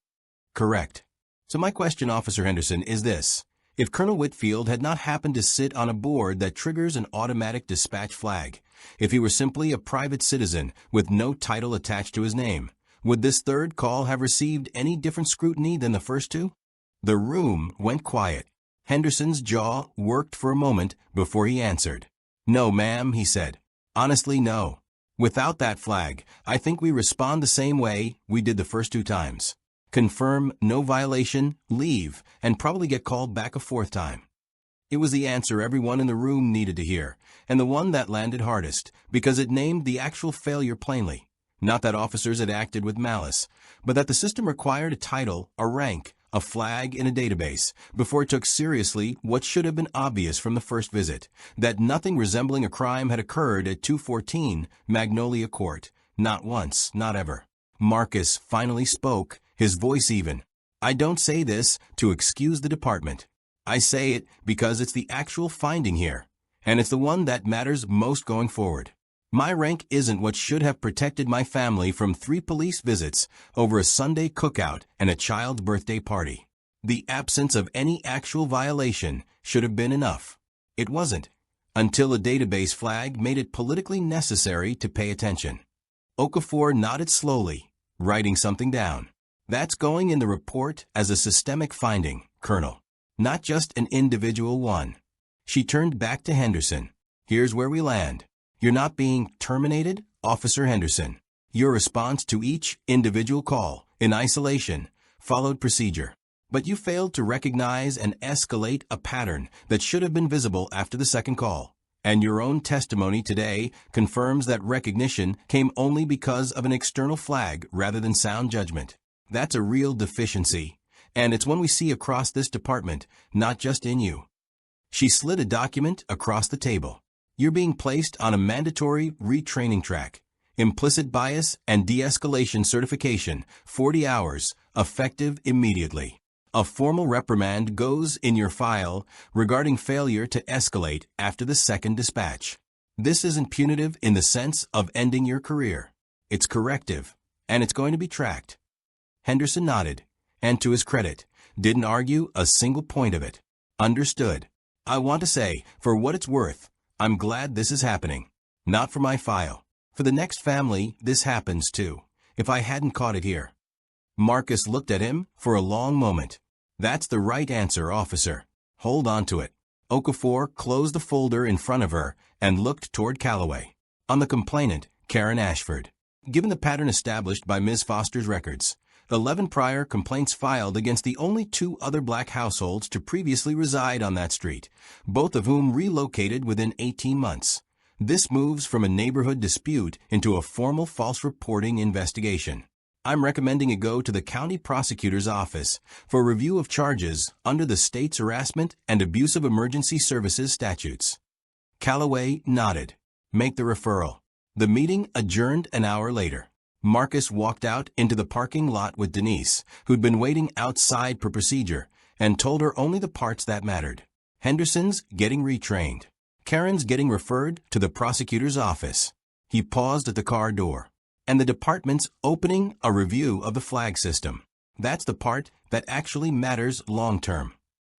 [SPEAKER 1] Correct. So my question, Officer Henderson, is this. If Colonel Whitfield had not happened to sit on a board that triggers an automatic dispatch flag, if he were simply a private citizen with no title attached to his name, would this third call have received any different scrutiny than the first 2? The room went quiet. Henderson's jaw worked for a moment before he answered. "No, ma'am," he said. "Honestly, no. Without that flag, I think we respond the same way we did the first 2 times. Confirm no violation, leave, and probably get called back a 4th time." It was the answer everyone in the room needed to hear, and the one that landed hardest, because it named the actual failure plainly. Not that officers had acted with malice, but that the system required a title, a rank, a flag in a database, before it took seriously what should have been obvious from the first visit, that nothing resembling a crime had occurred at 214 Magnolia Court. Not once, not ever. Marcus finally spoke, his voice even. "I don't say this to excuse the department. I say it because it's the actual finding here, and it's the one that matters most going forward. My rank isn't what should have protected my family from 3 police visits over a Sunday cookout and a child's birthday party. The absence of any actual violation should have been enough. It wasn't, until a database flag made it politically necessary to pay attention." Okafor nodded slowly, writing something down. "That's going in the report as a systemic finding, Colonel, not just an individual one." She turned back to Henderson. "Here's where we land. You're not being terminated, Officer Henderson. Your response to each individual call, in isolation, followed procedure. But you failed to recognize and escalate a pattern that should have been visible after the second call. And your own testimony today confirms that recognition came only because of an external flag rather than sound judgment. That's a real deficiency, and it's one we see across this department, not just in you." She slid a document across the table. You're being placed on a mandatory retraining track. Implicit bias and de-escalation certification, 40 hours, effective immediately. A formal reprimand goes in your file regarding failure to escalate after the second dispatch. This isn't punitive in the sense of ending your career. It's corrective, and it's going to be tracked. Henderson nodded, and to his credit, didn't argue a single point of it. Understood. I want to say, for what it's worth, I'm glad this is happening. Not for my file. For the next family, this happens too, if I hadn't caught it here. Marcus looked at him for a long moment. That's the right answer, officer. Hold on to it. Okafor closed the folder in front of her and looked toward Calloway. On the complainant, Karen Ashford. Given the pattern established by Ms. Foster's records, 11 prior complaints filed against the only 2 other black households to previously reside on that street, both of whom relocated within 18 months. This moves from a neighborhood dispute into a formal false reporting investigation. I'm recommending it go to the county prosecutor's office for review of charges under the state's harassment and abuse of emergency services statutes. Calloway nodded. Make the referral. The meeting adjourned an hour later. Marcus walked out into the parking lot with Denise, who'd been waiting outside per procedure, and told her only the parts that mattered. Henderson's getting retrained. Karen's getting referred to the prosecutor's office. He paused at the car door. And the department's opening a review of the flag system. That's the part that actually matters long-term.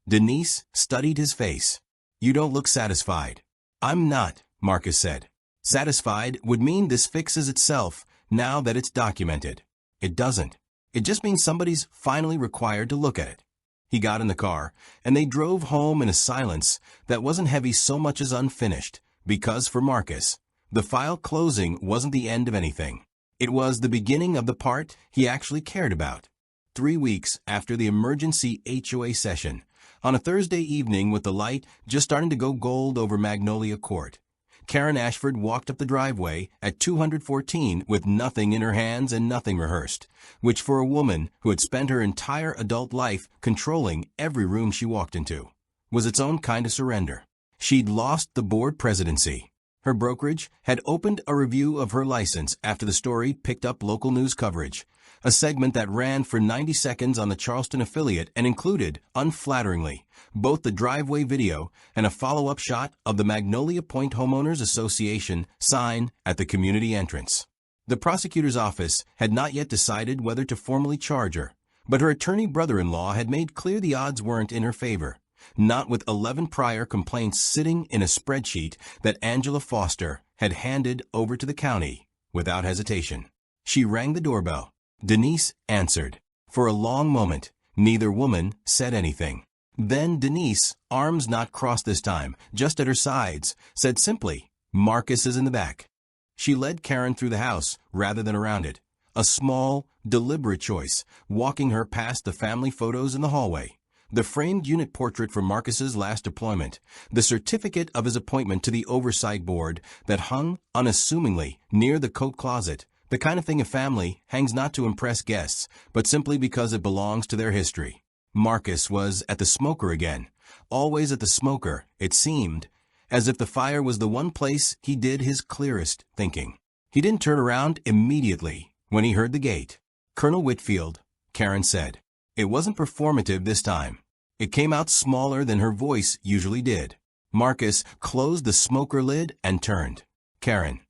[SPEAKER 1] Denise studied his face. You don't look satisfied. I'm not, Marcus said. Satisfied would mean this fixes itself now that it's documented. It doesn't. It just means somebody's finally required to look at it. He got in the car, and they drove home in a silence that wasn't heavy so much as unfinished, because for Marcus, the file closing wasn't the end of anything. It was the beginning of the part he actually cared about. 3 weeks after the emergency HOA session, on a Thursday evening with the light just starting to go gold over Magnolia Court, Karen Ashford walked up the driveway at 214 with nothing in her hands and nothing rehearsed, which for a woman who had spent her entire adult life controlling every room she walked into, was its own kind of surrender. She'd lost the board presidency. Her brokerage had opened a review of her license after the story picked up local news coverage, a segment that ran for 90 seconds on the Charleston affiliate and included, unflatteringly, both the driveway video and a follow-up shot of the Magnolia Point Homeowners Association sign at the community entrance. The prosecutor's office had not yet decided whether to formally charge her, but her attorney brother-in-law had made clear the odds weren't in her favor. Not with 11 prior complaints sitting in a spreadsheet that Angela Foster had handed over to the county without hesitation. She rang the doorbell. Denise answered. For a long moment, neither woman said anything. Then Denise, arms not crossed this time, just at her sides, said simply, "Marcus is in the back." She led Karen through the house rather than around it, a small, deliberate choice, walking her past the family photos in the hallway. The framed unit portrait from Marcus's last deployment, the certificate of his appointment to the oversight board that hung unassumingly near the coat closet, the kind of thing a family hangs not to impress guests, but simply because it belongs to their history. Marcus was at the smoker again, always at the smoker, it seemed, as if the fire was the one place he did his clearest thinking. He didn't turn around immediately when he heard the gate. "Colonel Whitfield," Karen said. It wasn't performative this time. It came out smaller than her voice usually did. Marcus closed the smoker lid and turned. "Karen."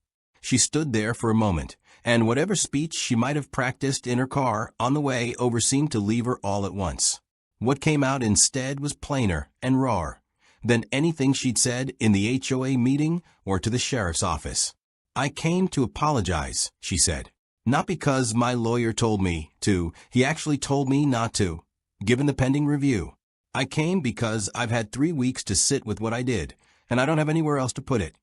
[SPEAKER 1] She stood there for a moment, and whatever speech she might have practiced in her car on the way over seemed to leave her all at once. What came out instead was plainer and rawer than anything she'd said in the HOA meeting or to the sheriff's office. "I came to apologize," she said. "Not because my lawyer told me to, he actually told me not to, given the pending review. I came because I've had 3 weeks to sit with what I did, and I don't have anywhere else to put it."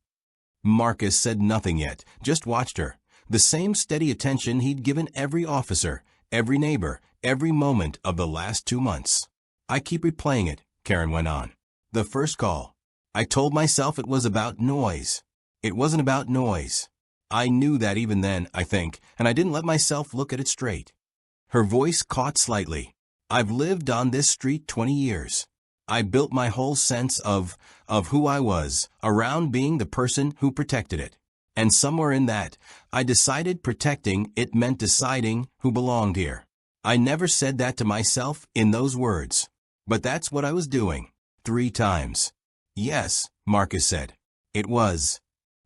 [SPEAKER 1] Marcus said nothing yet, just watched her, the same steady attention he'd given every officer, every neighbor, every moment of the last 2 months. "I keep replaying it," Karen went on. "The first call. I told myself it was about noise. It wasn't about noise. I knew that even then, I think, and I didn't let myself look at it straight." Her voice caught slightly. "I've lived on this street 20 years. I built my whole sense of who I was around being the person who protected it. And somewhere in that, I decided protecting it meant deciding who belonged here. I never said that to myself in those words. But that's what I was doing. 3 times. Yes, Marcus said. It was.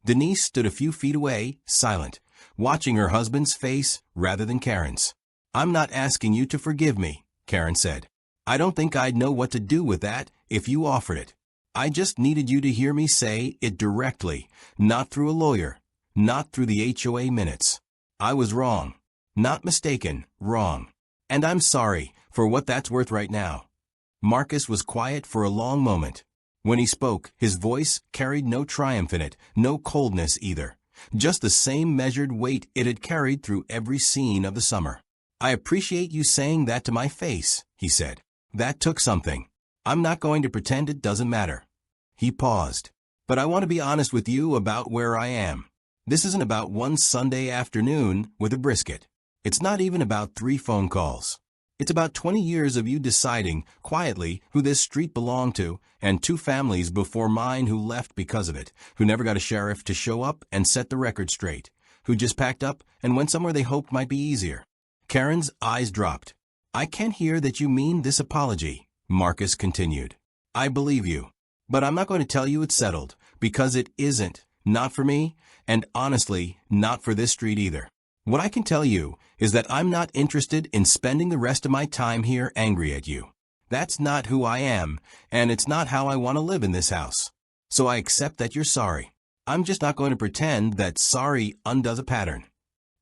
[SPEAKER 1] Denise stood a few feet away, silent, watching her husband's face rather than Karen's. I'm not asking you to forgive me, Karen said. I don't think I'd know what to do with that if you offered it. I just needed you to hear me say it directly, not through a lawyer, not through the HOA minutes. I was wrong. Not mistaken, wrong. And I'm sorry for what that's worth right now. Marcus was quiet for a long moment. When he spoke, his voice carried no triumph in it, no coldness either. Just the same measured weight it had carried through every scene of the summer. I appreciate you saying that to my face, he said. That took something. I'm not going to pretend it doesn't matter. He paused. But I want to be honest with you about where I am. This isn't about one Sunday afternoon with a brisket. It's not even about 3 phone calls. It's about 20 years of you deciding, quietly, who this street belonged to, and 2 families before mine who left because of it, who never got a sheriff to show up and set the record straight, who just packed up and went somewhere they hoped might be easier. Karen's eyes dropped. I can't hear that you mean this apology, Marcus continued. I believe you. But I'm not going to tell you it's settled, because it isn't, not for me, and honestly, not for this street either. What I can tell you is that I'm not interested in spending the rest of my time here angry at you. That's not who I am, and it's not how I want to live in this house. So I accept that you're sorry. I'm just not going to pretend that sorry undoes a pattern.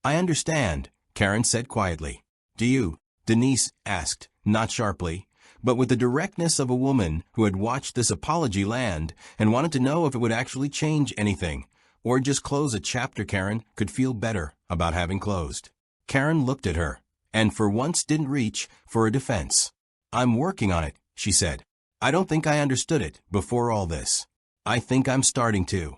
[SPEAKER 1] I understand, Karen said quietly. Do you? Denise asked, not sharply, but with the directness of a woman who had watched this apology land and wanted to know if it would actually change anything, or just close a chapter Karen could feel better about having closed. Karen looked at her, and for once didn't reach for a defense. I'm working on it, she said. I don't think I understood it before all this. I think I'm starting to.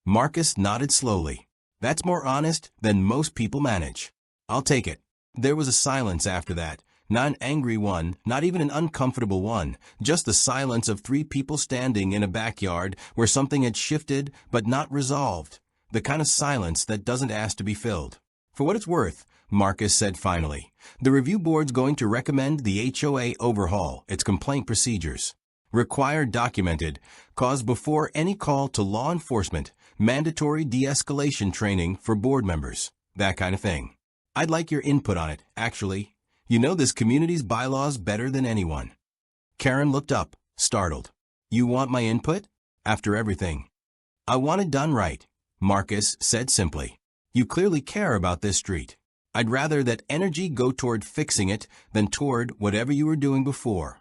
[SPEAKER 1] Marcus nodded slowly. That's more honest than most people manage. I'll take it. There was a silence after that, not an angry one, not even an uncomfortable one, just the silence of 3 people standing in a backyard where something had shifted but not resolved, the kind of silence that doesn't ask to be filled. For what it's worth, Marcus said finally, the review board's going to recommend the HOA overhaul its complaint procedures. Require documented, cause before any call to law enforcement, mandatory de-escalation training for board members, that kind of thing. I'd like your input on it, actually. You know this community's bylaws better than anyone. Karen looked up, startled. You want my input? After everything. I want it done right, Marcus said simply. You clearly care about this street. I'd rather that energy go toward fixing it than toward whatever you were doing before.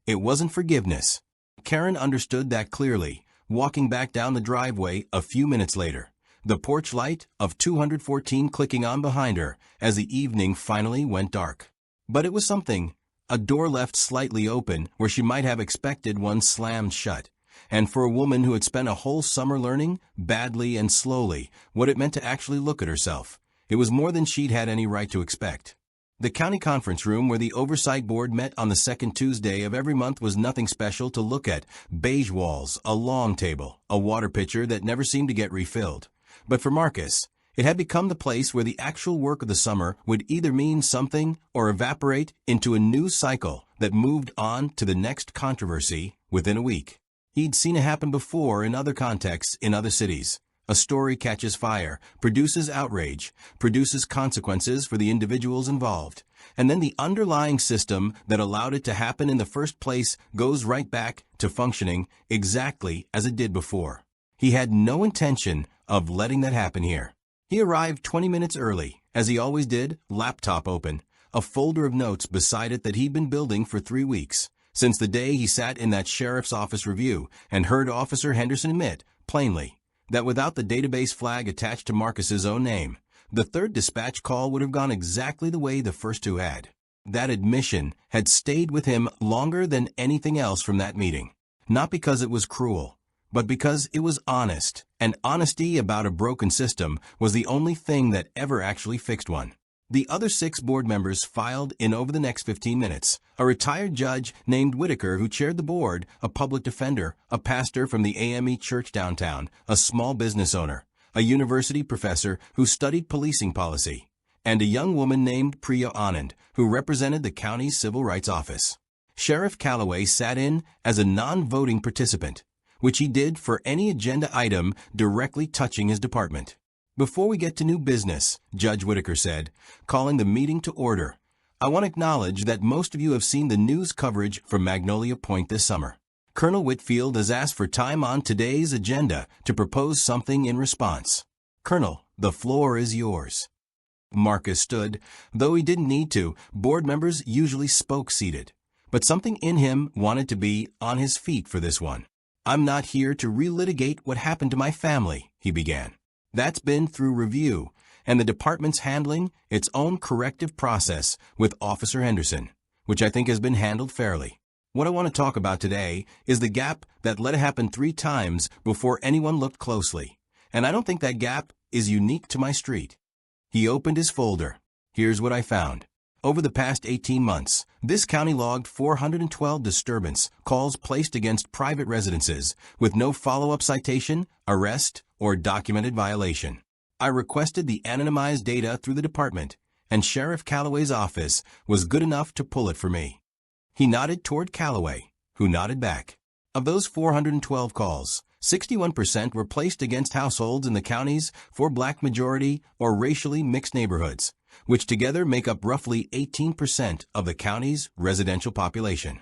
[SPEAKER 1] It wasn't forgiveness. Karen understood that clearly, walking back down the driveway a few minutes later, the porch light of 214 clicking on behind her as the evening finally went dark. But it was something, a door left slightly open where she might have expected one slammed shut, and for a woman who had spent a whole summer learning, badly and slowly, what it meant to actually look at herself, it was more than she'd had any right to expect. The county conference room where the oversight board met on the 2nd Tuesday of every month was nothing special to look at. Beige walls, a long table, a water pitcher that never seemed to get refilled. But for Marcus, it had become the place where the actual work of the summer would either mean something or evaporate into a new cycle that moved on to the next controversy within a week. He'd seen it happen before in other contexts in other cities. A story catches fire, produces outrage, produces consequences for the individuals involved, and then the underlying system that allowed it to happen in the first place goes right back to functioning exactly as it did before. He had no intention of letting that happen here. He arrived 20 minutes early, as he always did, laptop open, a folder of notes beside it that he'd been building for 3 weeks, since the day he sat in that sheriff's office review and heard Officer Henderson admit, plainly, that without the database flag attached to Marcus's own name, the 3rd dispatch call would have gone exactly the way the first 2 had. That admission had stayed with him longer than anything else from that meeting, not because it was cruel, but because it was honest, and honesty about a broken system was the only thing that ever actually fixed one. The other 6 board members filed in over the next 15 minutes. A retired judge named Whitaker who chaired the board, a public defender, a pastor from the AME church downtown, a small business owner, a university professor who studied policing policy, and a young woman named Priya Anand who represented the county's civil rights office. Sheriff Calloway sat in as a non-voting participant, which he did for any agenda item directly touching his department. Before we get to new business, Judge Whitaker said, calling the meeting to order, I want to acknowledge that most of you have seen the news coverage from Magnolia Point this summer. Colonel Whitfield has asked for time on today's agenda to propose something in response. Colonel, the floor is yours. Marcus stood. Though he didn't need to, board members usually spoke seated. But something in him wanted to be on his feet for this one. I'm not here to relitigate what happened to my family, he began. That's been through review, and the department's handling its own corrective process with Officer Henderson, which I think has been handled fairly. What I want to talk about today is the gap that let it happen 3 times before anyone looked closely, and I don't think that gap is unique to my street. He opened his folder. Here's what I found. Over the past 18 months, this county logged 412 disturbance calls placed against private residences with no follow-up citation, arrest, or documented violation. I requested the anonymized data through the department, and Sheriff Calloway's office was good enough to pull it for me. He nodded toward Calloway, who nodded back. Of those 412 calls, 61% were placed against households in the county's 4 black majority or racially mixed neighborhoods, which together make up roughly 18% of the county's residential population.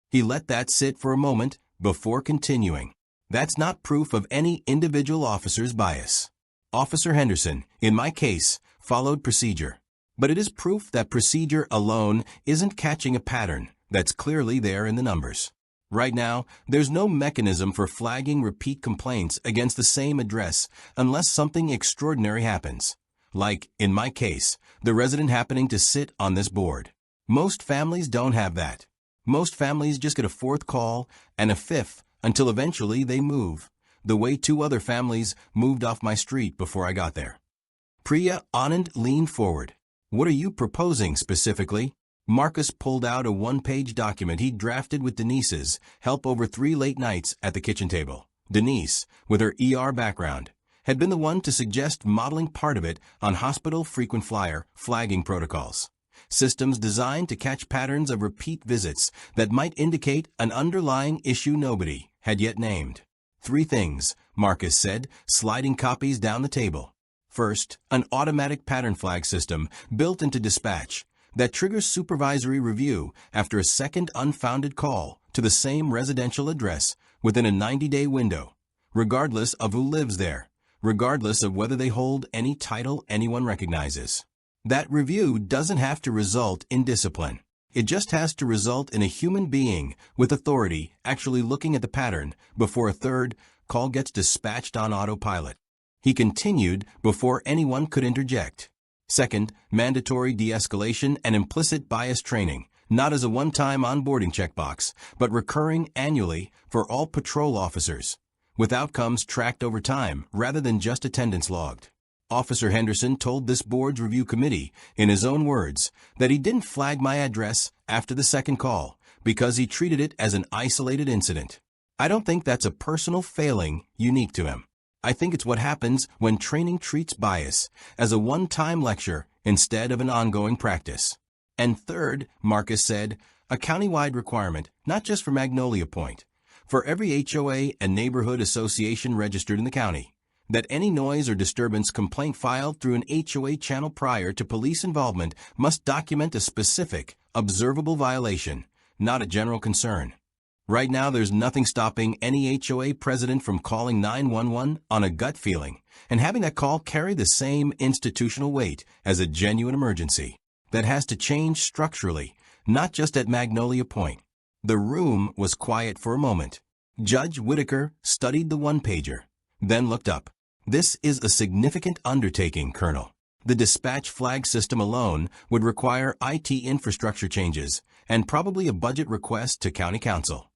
[SPEAKER 1] He let that sit for a moment before continuing. That's not proof of any individual officer's bias. Officer Henderson, in my case, followed procedure. But it is proof that procedure alone isn't catching a pattern that's clearly there in the numbers. Right now, there's no mechanism for flagging repeat complaints against the same address unless something extraordinary happens. Like, in my case, the resident happening to sit on this board. Most families don't have that. Most families just get a 4th call and a 5th until eventually they move, the way 2 other families moved off my street before I got there. Priya Anand leaned forward. What are you proposing specifically? Marcus pulled out a 1-page document he'd drafted with Denise's help over 3 late nights at the kitchen table. Denise, with her ER background, had been the one to suggest modeling part of it on hospital frequent flyer flagging protocols. Systems designed to catch patterns of repeat visits that might indicate an underlying issue nobody had yet named. 3 things, Marcus said, sliding copies down the table. First, an automatic pattern flag system built into dispatch that triggers supervisory review after a second unfounded call to the same residential address within a 90-day window, regardless of who lives there, regardless of whether they hold any title anyone recognizes. That review doesn't have to result in discipline. It just has to result in a human being with authority actually looking at the pattern before a third call gets dispatched on autopilot. He continued before anyone could interject. Second, mandatory de-escalation and implicit bias training, not as a one-time onboarding checkbox, but recurring annually for all patrol officers, with outcomes tracked over time rather than just attendance logged. Officer Henderson told this board's review committee, in his own words, that he didn't flag my address after the second call because he treated it as an isolated incident. I don't think that's a personal failing unique to him. I think it's what happens when training treats bias as a one-time lecture instead of an ongoing practice. And third, Marcus said, a countywide requirement, not just for Magnolia Point, for every HOA and neighborhood association registered in the county, that any noise or disturbance complaint filed through an HOA channel prior to police involvement must document a specific, observable violation, not a general concern. Right now, there's nothing stopping any HOA president from calling 911 on a gut feeling and having that call carry the same institutional weight as a genuine emergency. That has to change structurally, not just at Magnolia Point. The room was quiet for a moment. Judge Whitaker studied the one-pager, then looked up. This is a significant undertaking, Colonel. The dispatch flag system alone would require IT infrastructure changes and probably a budget request to County Council.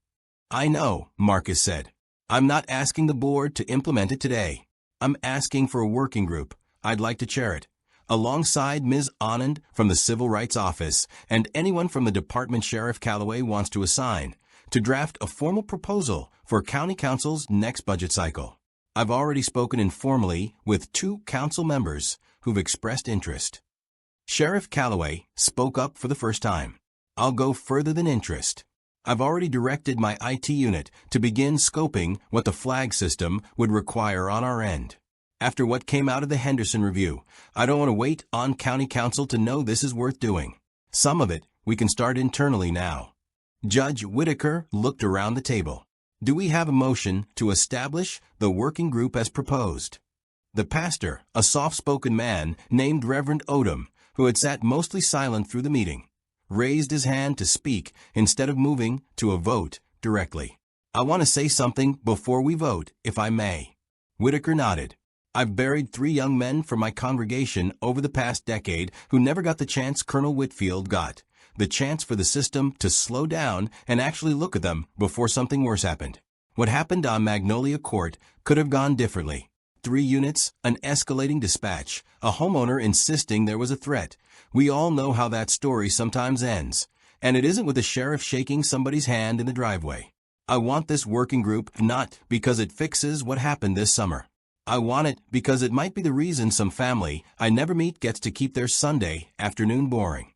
[SPEAKER 1] I know, Marcus said. I'm not asking the board to implement it today. I'm asking for a working group. I'd like to chair it. alongside Ms. Anand from the Civil Rights Office and anyone from the department Sheriff Calloway wants to assign, to draft a formal proposal for County Council's next budget cycle. I've already spoken informally with 2 council members who've expressed interest. Sheriff Calloway spoke up for the first time. I'll go further than interest. I've already directed my IT unit to begin scoping what the flag system would require on our end. After what came out of the Henderson review, I don't want to wait on County Council to know this is worth doing. Some of it we can start internally now. Judge Whitaker looked around the table. Do we have a motion to establish the working group as proposed? The pastor, a soft-spoken man named Reverend Odom, who had sat mostly silent through the meeting, raised his hand to speak instead of moving to a vote directly. I want to say something before we vote, if I may. Whitaker nodded. I've buried 3 young men from my congregation over the past decade who never got the chance Colonel Whitfield got, the chance for the system to slow down and actually look at them before something worse happened. What happened on Magnolia Court could have gone differently. 3 units, an escalating dispatch, a homeowner insisting there was a threat. We all know how that story sometimes ends, and it isn't with the sheriff shaking somebody's hand in the driveway. I want this working group not because it fixes what happened this summer. I want it because it might be the reason some family I never meet gets to keep their Sunday afternoon boring.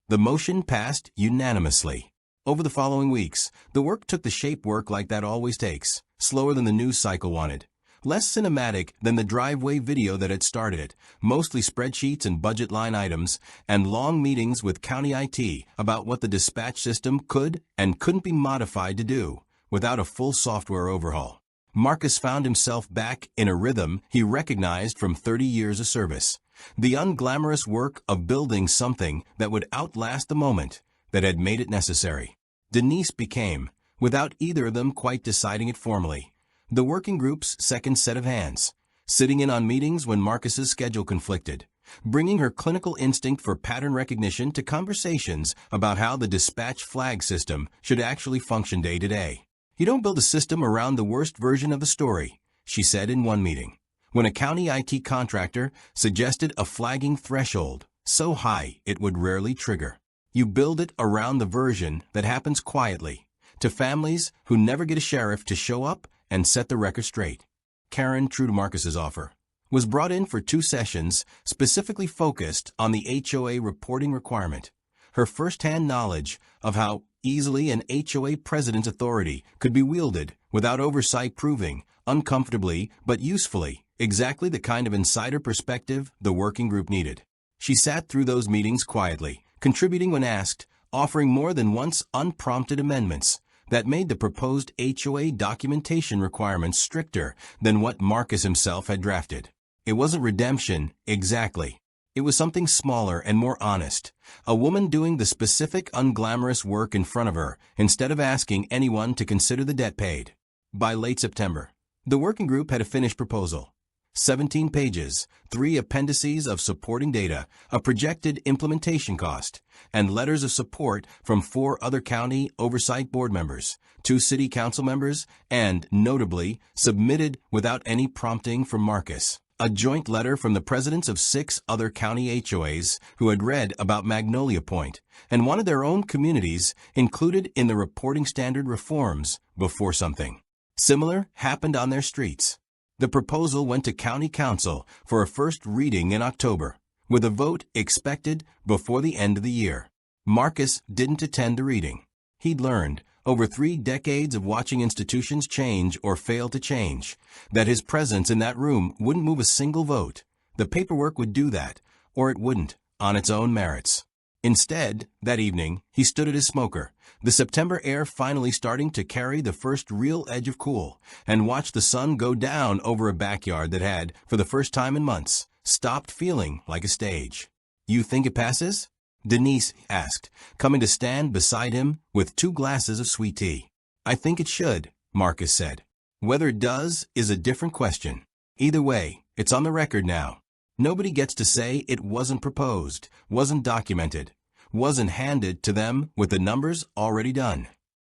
[SPEAKER 1] The motion passed unanimously. Over the following weeks, the work took the shape work like that always takes, slower than the news cycle wanted. Less cinematic than the driveway video that had started it, mostly spreadsheets and budget line items, and long meetings with County IT about what the dispatch system could and couldn't be modified to do without a full software overhaul. Marcus found himself back in a rhythm he recognized from 30 years of service. The unglamorous work of building something that would outlast the moment that had made it necessary. Denise became, without either of them quite deciding it formally, the working group's second set of hands, sitting in on meetings when Marcus's schedule conflicted, bringing her clinical instinct for pattern recognition to conversations about how the dispatch flag system should actually function day to day. You don't build a system around the worst version of the story, she said in one meeting, when a county IT contractor suggested a flagging threshold so high it would rarely trigger. You build it around the version that happens quietly, to families who never get a sheriff to show up and set the record straight. Karen, true to Marcus's offer, was brought in for 2 sessions specifically focused on the HOA reporting requirement. Her first-hand knowledge of how easily an HOA president's authority could be wielded without oversight proving, uncomfortably but usefully, exactly the kind of insider perspective the working group needed. She sat through those meetings quietly, contributing when asked, offering more than once unprompted amendments that made the proposed HOA documentation requirements stricter than what Marcus himself had drafted. It wasn't redemption, exactly. It was something smaller and more honest, a woman doing the specific unglamorous work in front of her instead of asking anyone to consider the debt paid. By late September, the working group had a finished proposal. 17 pages, 3 appendices of supporting data, a projected implementation cost, and letters of support from 4 other county oversight board members, 2 city council members, and, notably, submitted without any prompting from Marcus, a joint letter from the presidents of 6 other county HOAs who had read about Magnolia Point and wanted their own communities included in the reporting standard reforms before something similar happened on their streets. The proposal went to County Council for a first reading in October, with a vote expected before the end of the year. Marcus didn't attend the reading. He'd learned, over 3 decades of watching institutions change or fail to change, that his presence in that room wouldn't move a single vote. The paperwork would do that, or it wouldn't, on its own merits. Instead, that evening, he stood at his smoker, the September air finally starting to carry the first real edge of cool, and watched the sun go down over a backyard that had, for the first time in months, stopped feeling like a stage. You think it passes? Denise asked, coming to stand beside him with 2 glasses of sweet tea. I think it should, Marcus said. Whether it does is a different question. Either way, it's on the record now. Nobody gets to say it wasn't proposed, wasn't documented, wasn't handed to them with the numbers already done.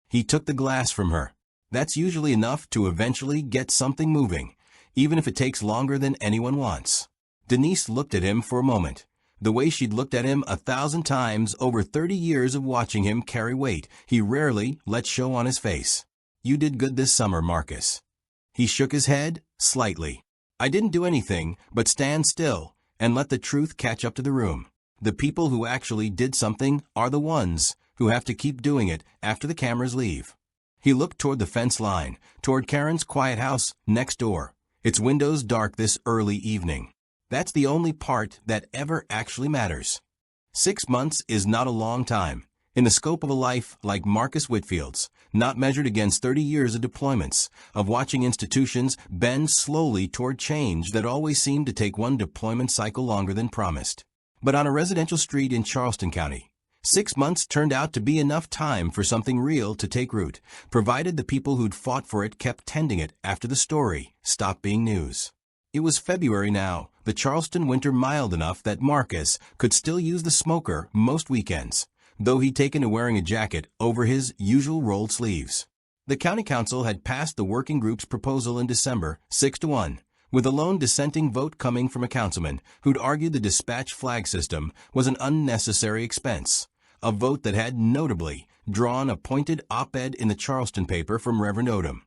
[SPEAKER 1] He took the glass from her. That's usually enough to eventually get something moving, even if it takes longer than anyone wants. Denise looked at him for a moment. The way she'd looked at him 1,000 times over 30 years of watching him carry weight he rarely let show on his face. "You did good this summer, Marcus." He shook his head, slightly. "I didn't do anything but stand still and let the truth catch up to the room. The people who actually did something are the ones who have to keep doing it after the cameras leave." He looked toward the fence line, toward Karen's quiet house next door, its windows dark this early evening. That's the only part that ever actually matters. 6 months is not a long time, in the scope of a life like Marcus Whitfield's, not measured against 30 years of deployments, of watching institutions bend slowly toward change that always seemed to take one deployment cycle longer than promised. But on a residential street in Charleston County, 6 months turned out to be enough time for something real to take root, provided the people who'd fought for it kept tending it after the story stopped being news. It was February now, the Charleston winter mild enough that Marcus could still use the smoker most weekends, though he'd taken to wearing a jacket over his usual rolled sleeves. The county council had passed the working group's proposal in December 6-1, with a lone dissenting vote coming from a councilman who'd argued the dispatch flag system was an unnecessary expense, a vote that had notably drawn a pointed op-ed in the Charleston paper from Reverend Odom,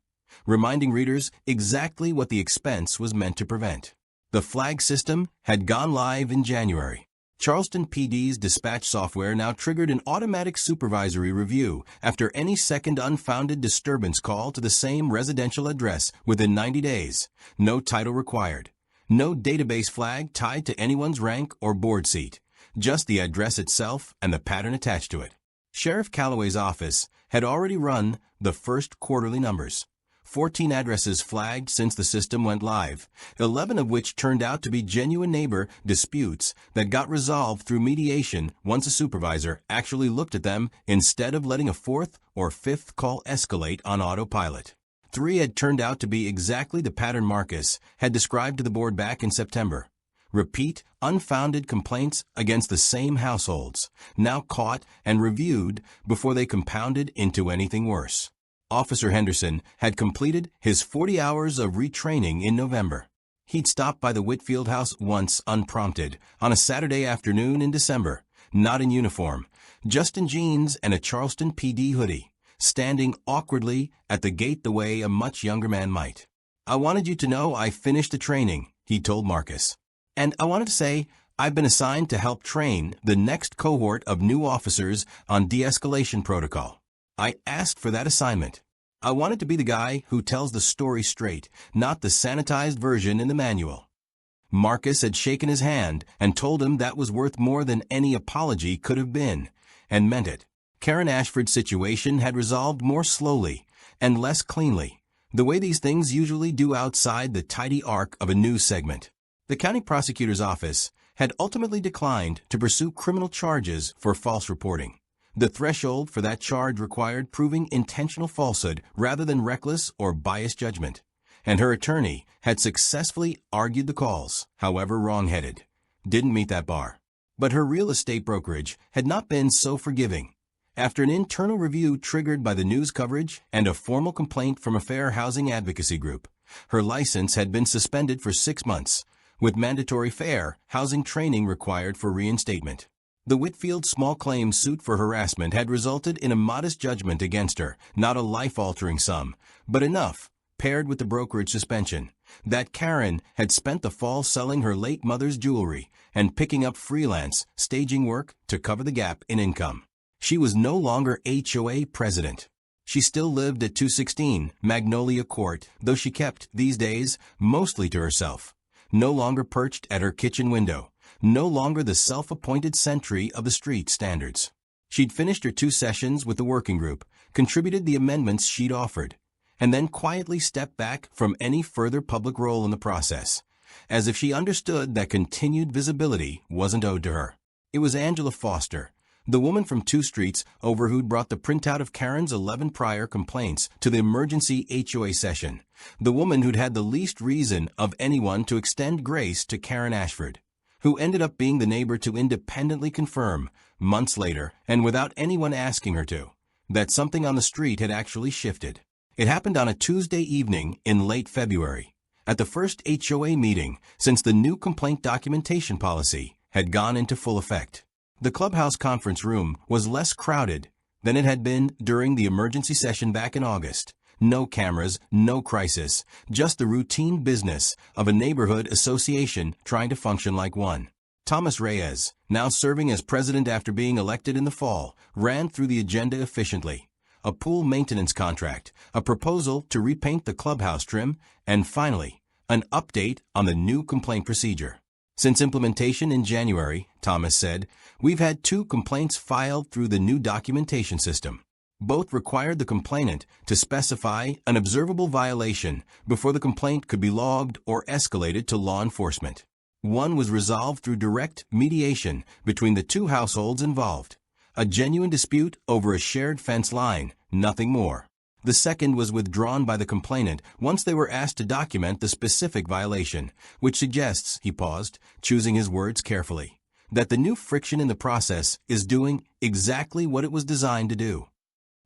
[SPEAKER 1] reminding readers exactly what the expense was meant to prevent. The flag system had gone live in January. Charleston PD's dispatch software now triggered an automatic supervisory review after any second unfounded disturbance call to the same residential address within 90 days. No title required. No database flag tied to anyone's rank or board seat. Just the address itself and the pattern attached to it. Sheriff Calloway's office had already run the first quarterly numbers. 14 addresses flagged since the system went live, 11 of which turned out to be genuine neighbor disputes that got resolved through mediation once a supervisor actually looked at them instead of letting a fourth or fifth call escalate on autopilot. 3 had turned out to be exactly the pattern Marcus had described to the board back in September. Repeat, unfounded complaints against the same households, now caught and reviewed before they compounded into anything worse. Officer Henderson had completed his 40 hours of retraining in November. He'd stopped by the Whitfield house once unprompted on a Saturday afternoon in December, not in uniform, just in jeans and a Charleston PD hoodie, standing awkwardly at the gate the way a much younger man might. "I wanted you to know I finished the training," he told Marcus. "And I wanted to say I've been assigned to help train the next cohort of new officers on de-escalation protocol. I asked for that assignment. I wanted to be the guy who tells the story straight, not the sanitized version in the manual." Marcus had shaken his hand and told him that was worth more than any apology could have been, and meant it. Karen Ashford's situation had resolved more slowly and less cleanly, the way these things usually do outside the tidy arc of a news segment. The county prosecutor's office had ultimately declined to pursue criminal charges for false reporting. The threshold for that charge required proving intentional falsehood rather than reckless or biased judgment, and her attorney had successfully argued the calls, however wrong-headed, didn't meet that bar. But her real estate brokerage had not been so forgiving. After an internal review triggered by the news coverage and a formal complaint from a fair housing advocacy group, her license had been suspended for 6 months, with mandatory fair housing training required for reinstatement. The Whitfield small claims suit for harassment had resulted in a modest judgment against her, not a life-altering sum, but enough, paired with the brokerage suspension, that Karen had spent the fall selling her late mother's jewelry and picking up freelance staging work to cover the gap in income. She was no longer HOA president. She still lived at 216 Magnolia Court, though she kept, these days, mostly to herself. No longer perched at her kitchen window. No longer the self-appointed sentry of the street standards. She'd finished her 2 sessions with the working group, contributed the amendments she'd offered, and then quietly stepped back from any further public role in the process, as if she understood that continued visibility wasn't owed to her. It was Angela Foster, the woman from 2 streets over who'd brought the printout of Karen's 11 prior complaints to the emergency HOA session, the woman who'd had the least reason of anyone to extend grace to Karen Ashford, who ended up being the neighbor to independently confirm, months later, and without anyone asking her to, that something on the street had actually shifted. It happened on a Tuesday evening in late February, at the first HOA meeting since the new complaint documentation policy had gone into full effect. The clubhouse conference room was less crowded than it had been during the emergency session back in August. No cameras, no crisis, just the routine business of a neighborhood association trying to function like one. Thomas Reyes, now serving as president after being elected in the fall, ran through the agenda efficiently. A pool maintenance contract, a proposal to repaint the clubhouse trim, and finally, an update on the new complaint procedure. Since implementation in January, Thomas said, we've had 2 complaints filed through the new documentation system. Both required the complainant to specify an observable violation before the complaint could be logged or escalated to law enforcement. One was resolved through direct mediation between the 2 households involved. A genuine dispute over a shared fence line, nothing more. The second was withdrawn by the complainant once they were asked to document the specific violation, which suggests, he paused, choosing his words carefully, that the new friction in the process is doing exactly what it was designed to do.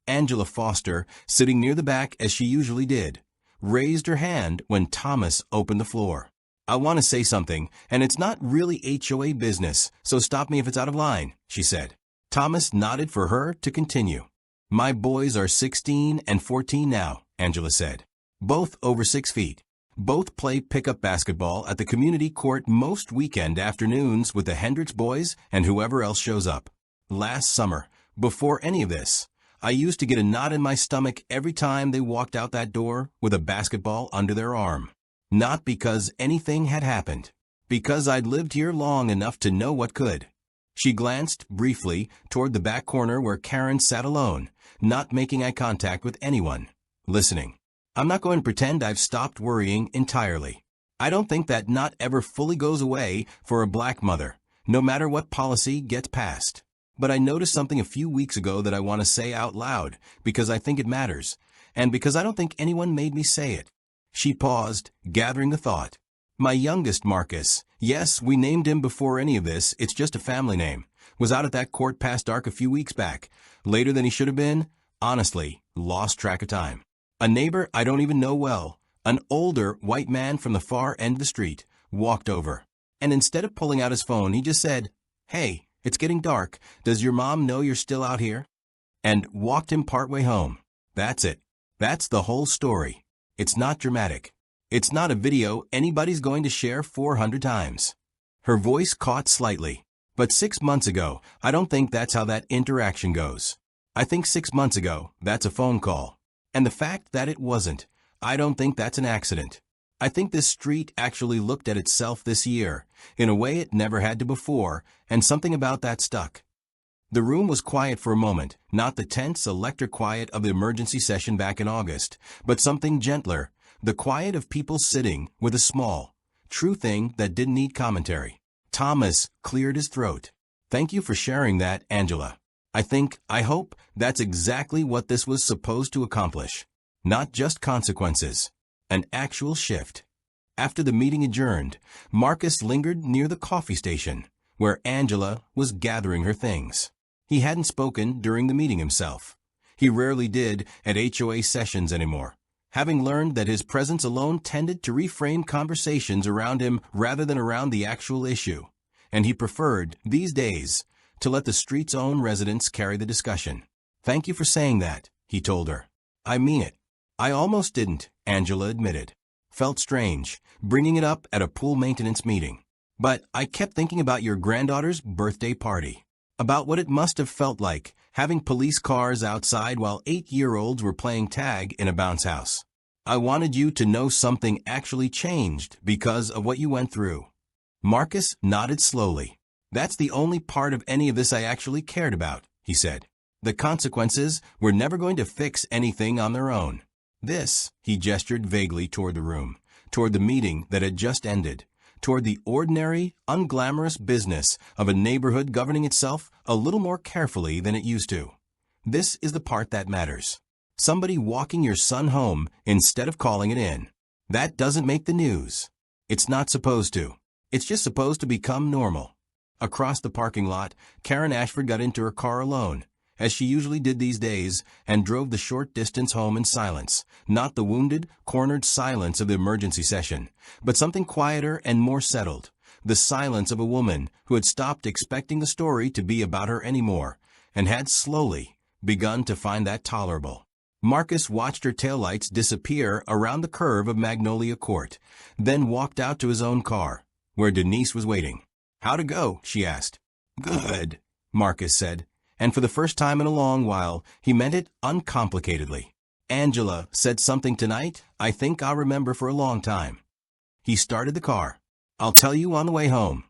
[SPEAKER 1] Angela Foster, sitting near the back as she usually did, raised her hand when Thomas opened the floor. I want to say something, and it's not really HOA business, so stop me if it's out of line, she said. Thomas nodded for her to continue. My boys are 16 and 14 now, Angela said. Both over 6 feet. Both play pickup basketball at the community court most weekend afternoons with the Hendricks boys and whoever else shows up. Last summer, before any of this, I used to get a knot in my stomach every time they walked out that door with a basketball under their arm. Not because anything had happened, because I'd lived here long enough to know what could. She glanced briefly toward the back corner where Karen sat alone, not making eye contact with anyone, listening. I'm not going to pretend I've stopped worrying entirely. I don't think that knot ever fully goes away for a black mother, no matter what policy gets passed. But I noticed something a few weeks ago that I want to say out loud because I think it matters, and because I don't think anyone made me say it. She paused, gathering the thought. My youngest, Marcus, yes, we named him before any of this, it's just a family name, was out at that court past dark a few weeks back, later than he should have been, honestly, lost track of time. A neighbor I don't even know well, an older white man from the far end of the street, walked over, and instead of pulling out his phone, he just said, Hey, it's getting dark, does your mom know you're still out here? And walked him partway home. That's it. That's the whole story. It's not dramatic. It's not a video anybody's going to share 400 times. Her voice caught slightly. But 6 months ago, I don't think that's how that interaction goes. I think 6 months ago, that's a phone call. And the fact that it wasn't, I don't think that's an accident. I think this street actually looked at itself this year, in a way it never had to before, and something about that stuck. The room was quiet for a moment, not the tense electric quiet of the emergency session back in August, but something gentler, the quiet of people sitting with a small, true thing that didn't need commentary. Thomas cleared his throat. Thank you for sharing that, Angela. I hope that's exactly what this was supposed to accomplish. Not just consequences, an actual shift. After the meeting adjourned, Marcus lingered near the coffee station, where Angela was gathering her things. He hadn't spoken during the meeting himself. He rarely did at HOA sessions anymore, having learned that his presence alone tended to reframe conversations around him rather than around the actual issue, and he preferred, these days, to let the street's own residents carry the discussion. Thank you for saying that, he told her. I mean it. I almost didn't, Angela admitted. Felt strange, bringing it up at a pool maintenance meeting. But I kept thinking about your granddaughter's birthday party. About what it must have felt like, having police cars outside while 8-year-olds were playing tag in a bounce house. I wanted you to know something actually changed because of what you went through. Marcus nodded slowly. That's the only part of any of this I actually cared about, he said. The consequences were never going to fix anything on their own. This, he gestured vaguely toward the room, toward the meeting that had just ended, toward the ordinary, unglamorous business of a neighborhood governing itself a little more carefully than it used to. This is the part that matters. Somebody walking your son home instead of calling it in. That doesn't make the news. It's not supposed to. It's just supposed to become normal. Across the parking lot, Karen Ashford got into her car alone, as she usually did these days, and drove the short distance home in silence, not the wounded, cornered silence of the emergency session, but something quieter and more settled, the silence of a woman who had stopped expecting the story to be about her anymore, and had slowly begun to find that tolerable. Marcus watched her taillights disappear around the curve of Magnolia Court, then walked out to his own car, where Denise was waiting. "How'd it go?" she asked. "Good," Marcus said, and for the first time in a long while, he meant it uncomplicatedly. "Angela said something tonight I think I'll remember for a long time." He started the car. "I'll tell you on the way home."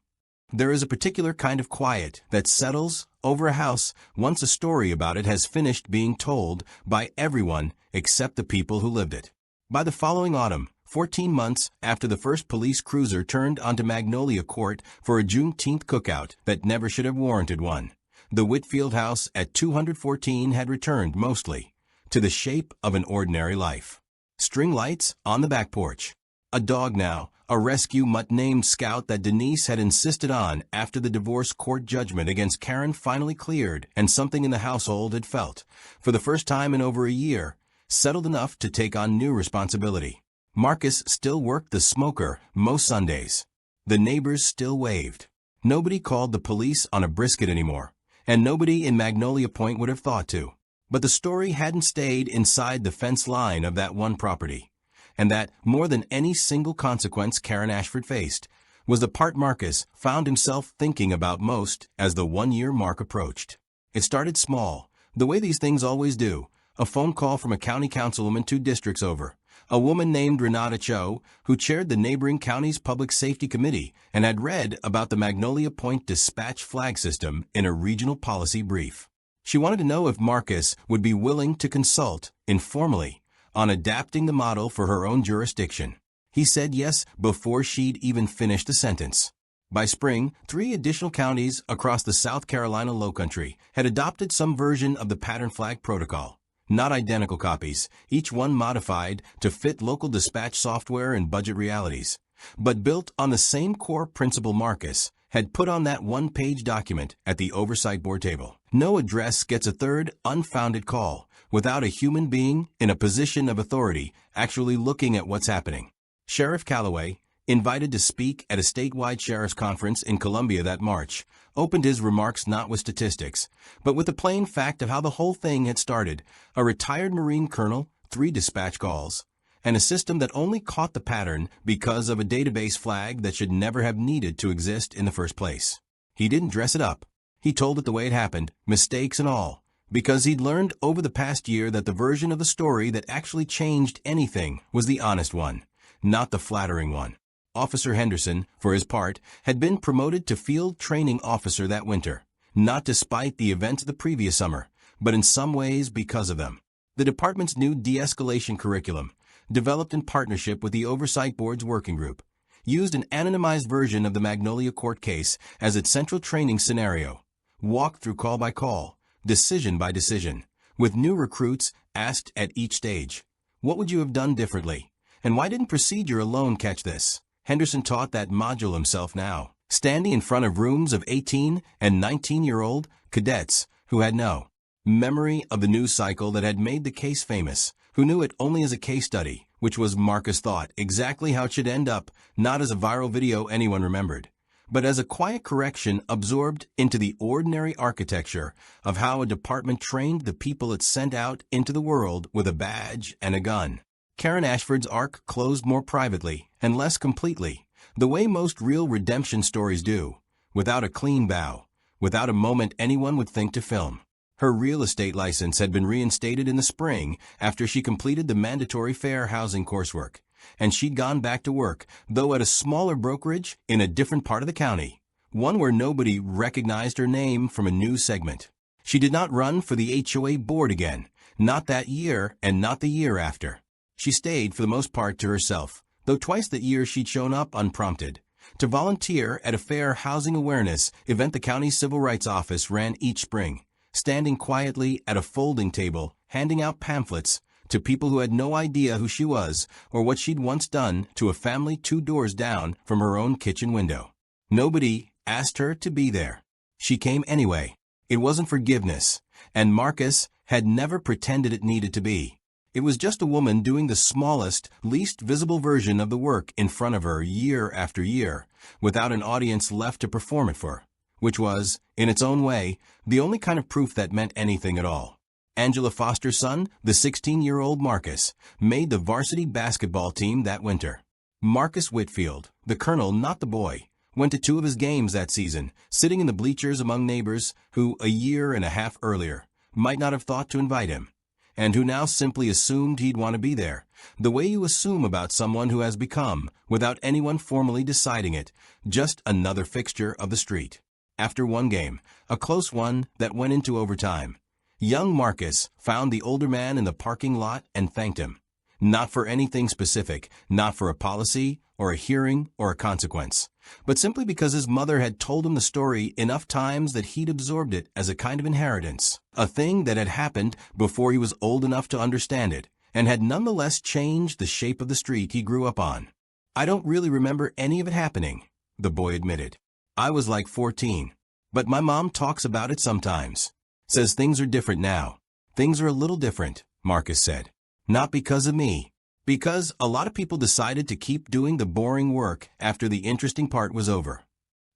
[SPEAKER 1] There is a particular kind of quiet that settles over a house once a story about it has finished being told by everyone except the people who lived it. By the following autumn, 14 months after the first police cruiser turned onto Magnolia Court for a Juneteenth cookout that never should have warranted one, the Whitfield house at 214 had returned mostly to the shape of an ordinary life. String lights on the back porch. A dog now, a rescue mutt named Scout that Denise had insisted on after the divorce court judgment against Karen finally cleared and something in the household had felt, for the first time in over a year, settled enough to take on new responsibility. Marcus still worked the smoker most Sundays. The neighbors still waved. Nobody called the police on a brisket anymore, and nobody in Magnolia Point would have thought to. But the story hadn't stayed inside the fence line of that one property. And that, more than any single consequence Karen Ashford faced, was the part Marcus found himself thinking about most as the one-year mark approached. It started small, the way these things always do, a phone call from a county councilwoman 2 districts over, a woman named Renata Cho, who chaired the neighboring county's public safety committee and had read about the Magnolia Point dispatch flag system in a regional policy brief. She wanted to know if Marcus would be willing to consult, informally, on adapting the model for her own jurisdiction. He said yes before she'd even finished the sentence. By spring, 3 additional counties across the South Carolina Lowcountry had adopted some version of the pattern flag protocol. Not identical copies, each one modified to fit local dispatch software and budget realities, but built on the same core principle Marcus had put on that one-page document at the oversight board table. No address gets a third unfounded call without a human being in a position of authority actually looking at what's happening. Sheriff Calloway, invited to speak at a statewide sheriff's conference in Columbia that March, opened his remarks not with statistics, but with the plain fact of how the whole thing had started: a retired Marine colonel, 3 dispatch calls, and a system that only caught the pattern because of a database flag that should never have needed to exist in the first place. He didn't dress it up. He told it the way it happened, mistakes and all, because he'd learned over the past year that the version of the story that actually changed anything was the honest one, not the flattering one. Officer Henderson, for his part, had been promoted to field training officer that winter, not despite the events of the previous summer, but in some ways because of them. The department's new de-escalation curriculum, developed in partnership with the Oversight Board's working group, used an anonymized version of the Magnolia Court case as its central training scenario, walked through call by call, decision by decision, with new recruits asked at each stage, "What would you have done differently? And why didn't procedure alone catch this?" Henderson taught that module himself now, standing in front of rooms of 18 and 19-year-old cadets who had no memory of the news cycle that had made the case famous, who knew it only as a case study, which was, Marcus thought, exactly how it should end up, not as a viral video anyone remembered, but as a quiet correction absorbed into the ordinary architecture of how a department trained the people it sent out into the world with a badge and a gun. Karen Ashford's arc closed more privately and less completely, the way most real redemption stories do, without a clean bow, without a moment anyone would think to film. Her real estate license had been reinstated in the spring after she completed the mandatory fair housing coursework, and she'd gone back to work, though at a smaller brokerage in a different part of the county, one where nobody recognized her name from a news segment. She did not run for the HOA board again, not that year and not the year after. She stayed for the most part to herself, though twice that year she'd shown up unprompted, to volunteer at a fair housing awareness event the county's civil rights office ran each spring, standing quietly at a folding table, handing out pamphlets to people who had no idea who she was or what she'd once done to a family 2 doors down from her own kitchen window. Nobody asked her to be there. She came anyway. It wasn't forgiveness. and Marcus had never pretended it needed to be. It was just a woman doing the smallest, least visible version of the work in front of her year after year, without an audience left to perform it for, which was, in its own way, the only kind of proof that meant anything at all. Angela Foster's son, the 16-year-old Marcus, made the varsity basketball team that winter. Marcus Whitfield, the colonel, not the boy, went to 2 of his games that season, sitting in the bleachers among neighbors who, a year and a half earlier, might not have thought to invite him, and who now simply assumed he'd want to be there, the way you assume about someone who has become, without anyone formally deciding it, just another fixture of the street. After one game, a close one that went into overtime, young Marcus found the older man in the parking lot and thanked him. Not for anything specific, not for a policy or a hearing or a consequence, but simply because his mother had told him the story enough times that he'd absorbed it as a kind of inheritance, a thing that had happened before he was old enough to understand it, and had nonetheless changed the shape of the street he grew up on. "I don't really remember any of it happening," the boy admitted. "I was like 14, but my mom talks about it sometimes. Says things are different now. Things are a little different," Marcus said. "Not because of me. Because a lot of people decided to keep doing the boring work after the interesting part was over."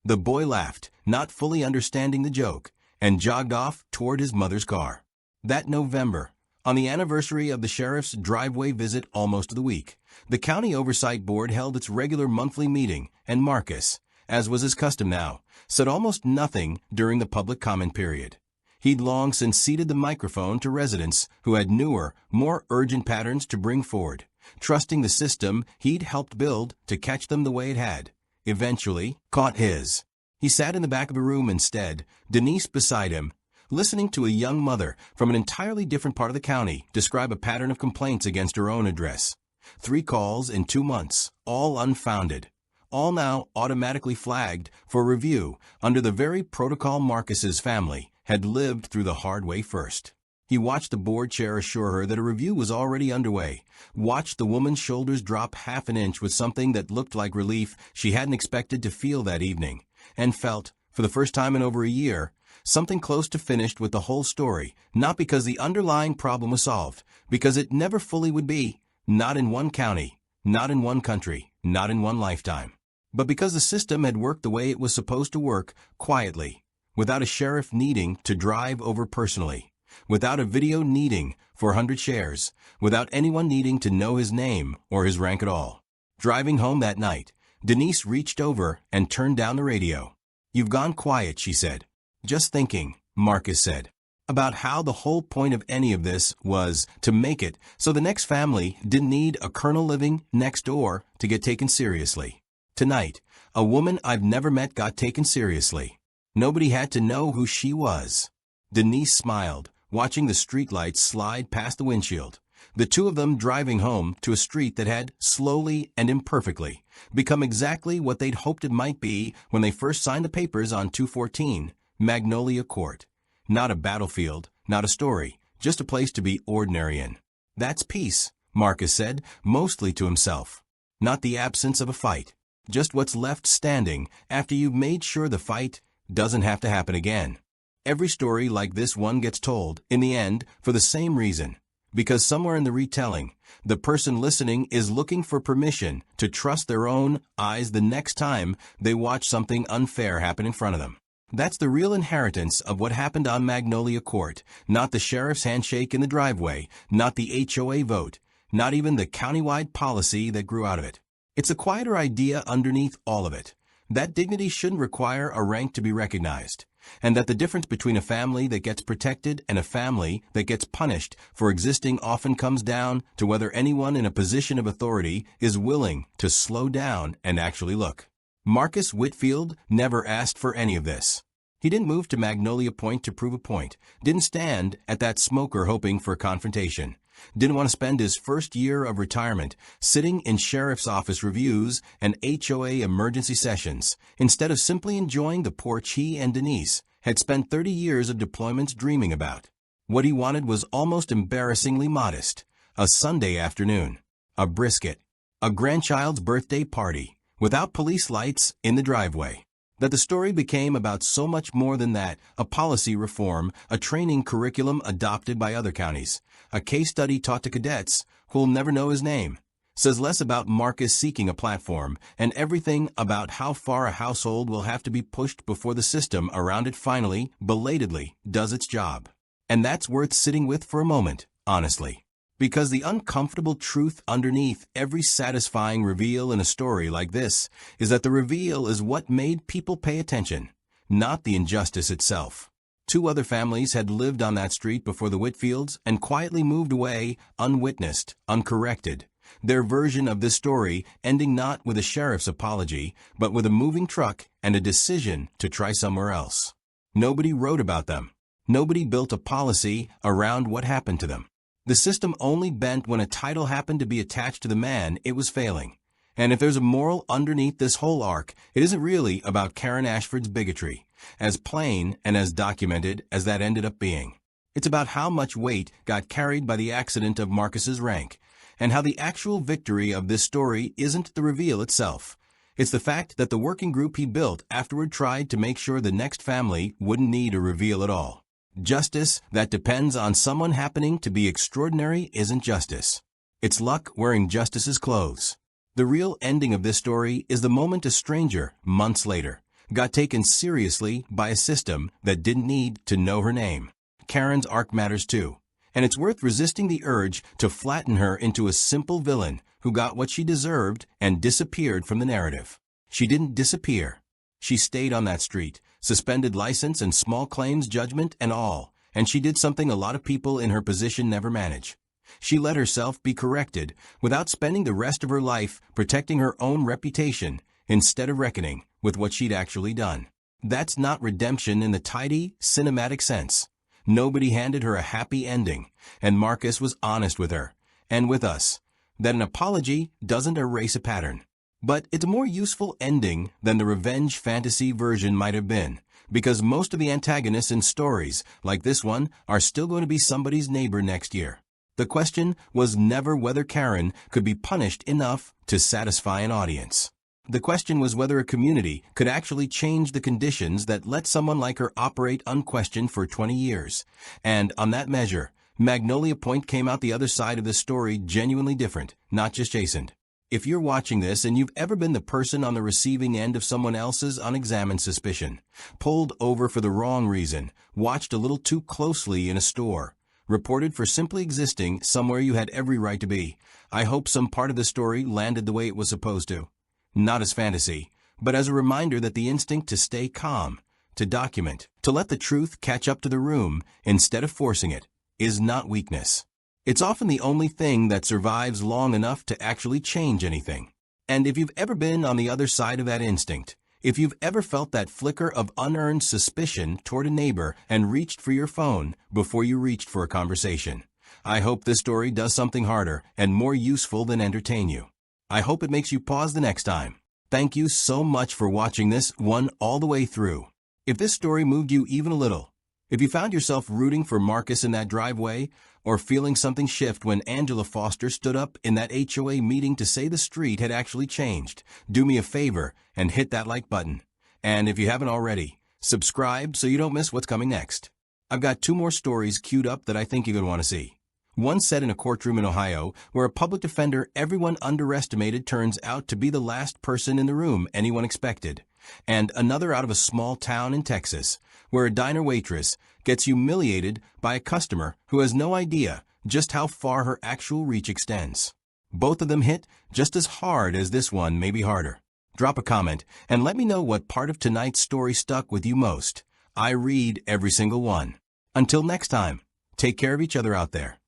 [SPEAKER 1] The boy laughed, not fully understanding the joke, and jogged off toward his mother's car. That November, on the anniversary of the sheriff's driveway visit almost to the week, the County Oversight Board held its regular monthly meeting, and Marcus, as was his custom now, said almost nothing during the public comment period. He'd long since ceded the microphone to residents who had newer, more urgent patterns to bring forward, trusting the system he'd helped build to catch them the way it had, eventually, caught his. He sat in the back of a room instead, Denise beside him, listening to a young mother from an entirely different part of the county describe a pattern of complaints against her own address. 3 calls in 2 months, all unfounded, all now automatically flagged for review under the very protocol Marcus's family had lived through the hard way first. He watched the board chair assure her that a review was already underway, watched the woman's shoulders drop half an inch with something that looked like relief she hadn't expected to feel that evening, and felt, for the first time in over a year, something close to finished with the whole story, not because the underlying problem was solved, because it never fully would be, not in one county, not in one country, not in one lifetime, but because the system had worked the way it was supposed to work, quietly, without a sheriff needing to drive over personally, without a video needing 400 shares, without anyone needing to know his name or his rank at all. Driving home that night, Denise reached over and turned down the radio. "You've gone quiet," she said. "Just thinking," Marcus said, "about how the whole point of any of this was to make it so the next family didn't need a colonel living next door to get taken seriously. Tonight, a woman I've never met got taken seriously. Nobody had to know who she was." Denise smiled, watching the streetlights slide past the windshield, the 2 of them driving home to a street that had, slowly and imperfectly, become exactly what they'd hoped it might be when they first signed the papers on 214, Magnolia Court. Not a battlefield, not a story, just a place to be ordinary in. "That's peace," Marcus said, mostly to himself. "Not the absence of a fight, just what's left standing after you've made sure the fight doesn't have to happen again." Every story like this one gets told, in the end, for the same reason, because somewhere in the retelling, the person listening is looking for permission to trust their own eyes the next time they watch something unfair happen in front of them. That's the real inheritance of what happened on Magnolia Court, not the sheriff's handshake in the driveway, not the HOA vote, not even the countywide policy that grew out of it. It's a quieter idea underneath all of it, that dignity shouldn't require a rank to be recognized, and that the difference between a family that gets protected and a family that gets punished for existing often comes down to whether anyone in a position of authority is willing to slow down and actually look. Marcus Whitfield never asked for any of this. He didn't move to Magnolia Point to prove a point, didn't stand at that smoker hoping for confrontation, didn't want to spend his first year of retirement sitting in sheriff's office reviews and HOA emergency sessions, instead of simply enjoying the porch he and Denise had spent 30 years of deployments dreaming about. What he wanted was almost embarrassingly modest: a Sunday afternoon, a brisket, a grandchild's birthday party, without police lights in the driveway, That the story became about so much more than that: a policy reform, a training curriculum adopted by other counties, a case study taught to cadets who'll never know his name, says less about Marcus seeking a platform and everything about how far a household will have to be pushed before the system around it finally, belatedly, does its job. And that's worth sitting with for a moment, honestly. Because the uncomfortable truth underneath every satisfying reveal in a story like this is that the reveal is what made people pay attention, not the injustice itself. 2 other families had lived on that street before the Whitfields and quietly moved away, unwitnessed, uncorrected. Their version of this story ending not with a sheriff's apology, but with a moving truck and a decision to try somewhere else. Nobody wrote about them. Nobody built a policy around what happened to them. The system only bent when a title happened to be attached to the man it was failing. And if there's a moral underneath this whole arc, it isn't really about Karen Ashford's bigotry, as plain and as documented as that ended up being. It's about how much weight got carried by the accident of Marcus's rank, and how the actual victory of this story isn't the reveal itself. It's the fact that the working group he built afterward tried to make sure the next family wouldn't need a reveal at all. Justice that depends on someone happening to be extraordinary isn't justice. It's luck wearing justice's clothes. The real ending of this story is the moment a stranger, months later, got taken seriously by a system that didn't need to know her name. Karen's arc matters too, and it's worth resisting the urge to flatten her into a simple villain who got what she deserved and disappeared from the narrative. She didn't disappear. She stayed on that street, suspended license and small claims judgment and all, and she did something a lot of people in her position never manage. She let herself be corrected without spending the rest of her life protecting her own reputation instead of reckoning with what she'd actually done. That's not redemption in the tidy, cinematic sense. Nobody handed her a happy ending, and Marcus was honest with her, and with us, that an apology doesn't erase a pattern. But it's a more useful ending than the revenge fantasy version might have been, because most of the antagonists in stories like this one are still going to be somebody's neighbor next year. The question was never whether Karen could be punished enough to satisfy an audience. The question was whether a community could actually change the conditions that let someone like her operate unquestioned for 20 years. And on that measure, Magnolia Point came out the other side of the story genuinely different, not just chastened. If you're watching this and you've ever been the person on the receiving end of someone else's unexamined suspicion, pulled over for the wrong reason, watched a little too closely in a store, reported for simply existing somewhere you had every right to be, I hope some part of the story landed the way it was supposed to. Not as fantasy, but as a reminder that the instinct to stay calm, to document, to let the truth catch up to the room instead of forcing it, is not weakness. It's often the only thing that survives long enough to actually change anything. And if you've ever been on the other side of that instinct, if you've ever felt that flicker of unearned suspicion toward a neighbor and reached for your phone before you reached for a conversation, I hope this story does something harder and more useful than entertain you. I hope it makes you pause the next time. Thank you so much for watching this one all the way through. If this story moved you even a little, if you found yourself rooting for Marcus in that driveway, or feeling something shift when Angela Foster stood up in that HOA meeting to say the street had actually changed, do me a favor and hit that like button. And if you haven't already, subscribe so you don't miss what's coming next. I've got 2 more stories queued up that I think you're going to want to see. One set in a courtroom in Ohio where a public defender everyone underestimated turns out to be the last person in the room anyone expected. And another out of a small town in Texas where a diner waitress gets humiliated by a customer who has no idea just how far her actual reach extends. Both of them hit just as hard as this one, maybe harder. Drop a comment and let me know what part of tonight's story stuck with you most. I read every single one. Until next time, take care of each other out there.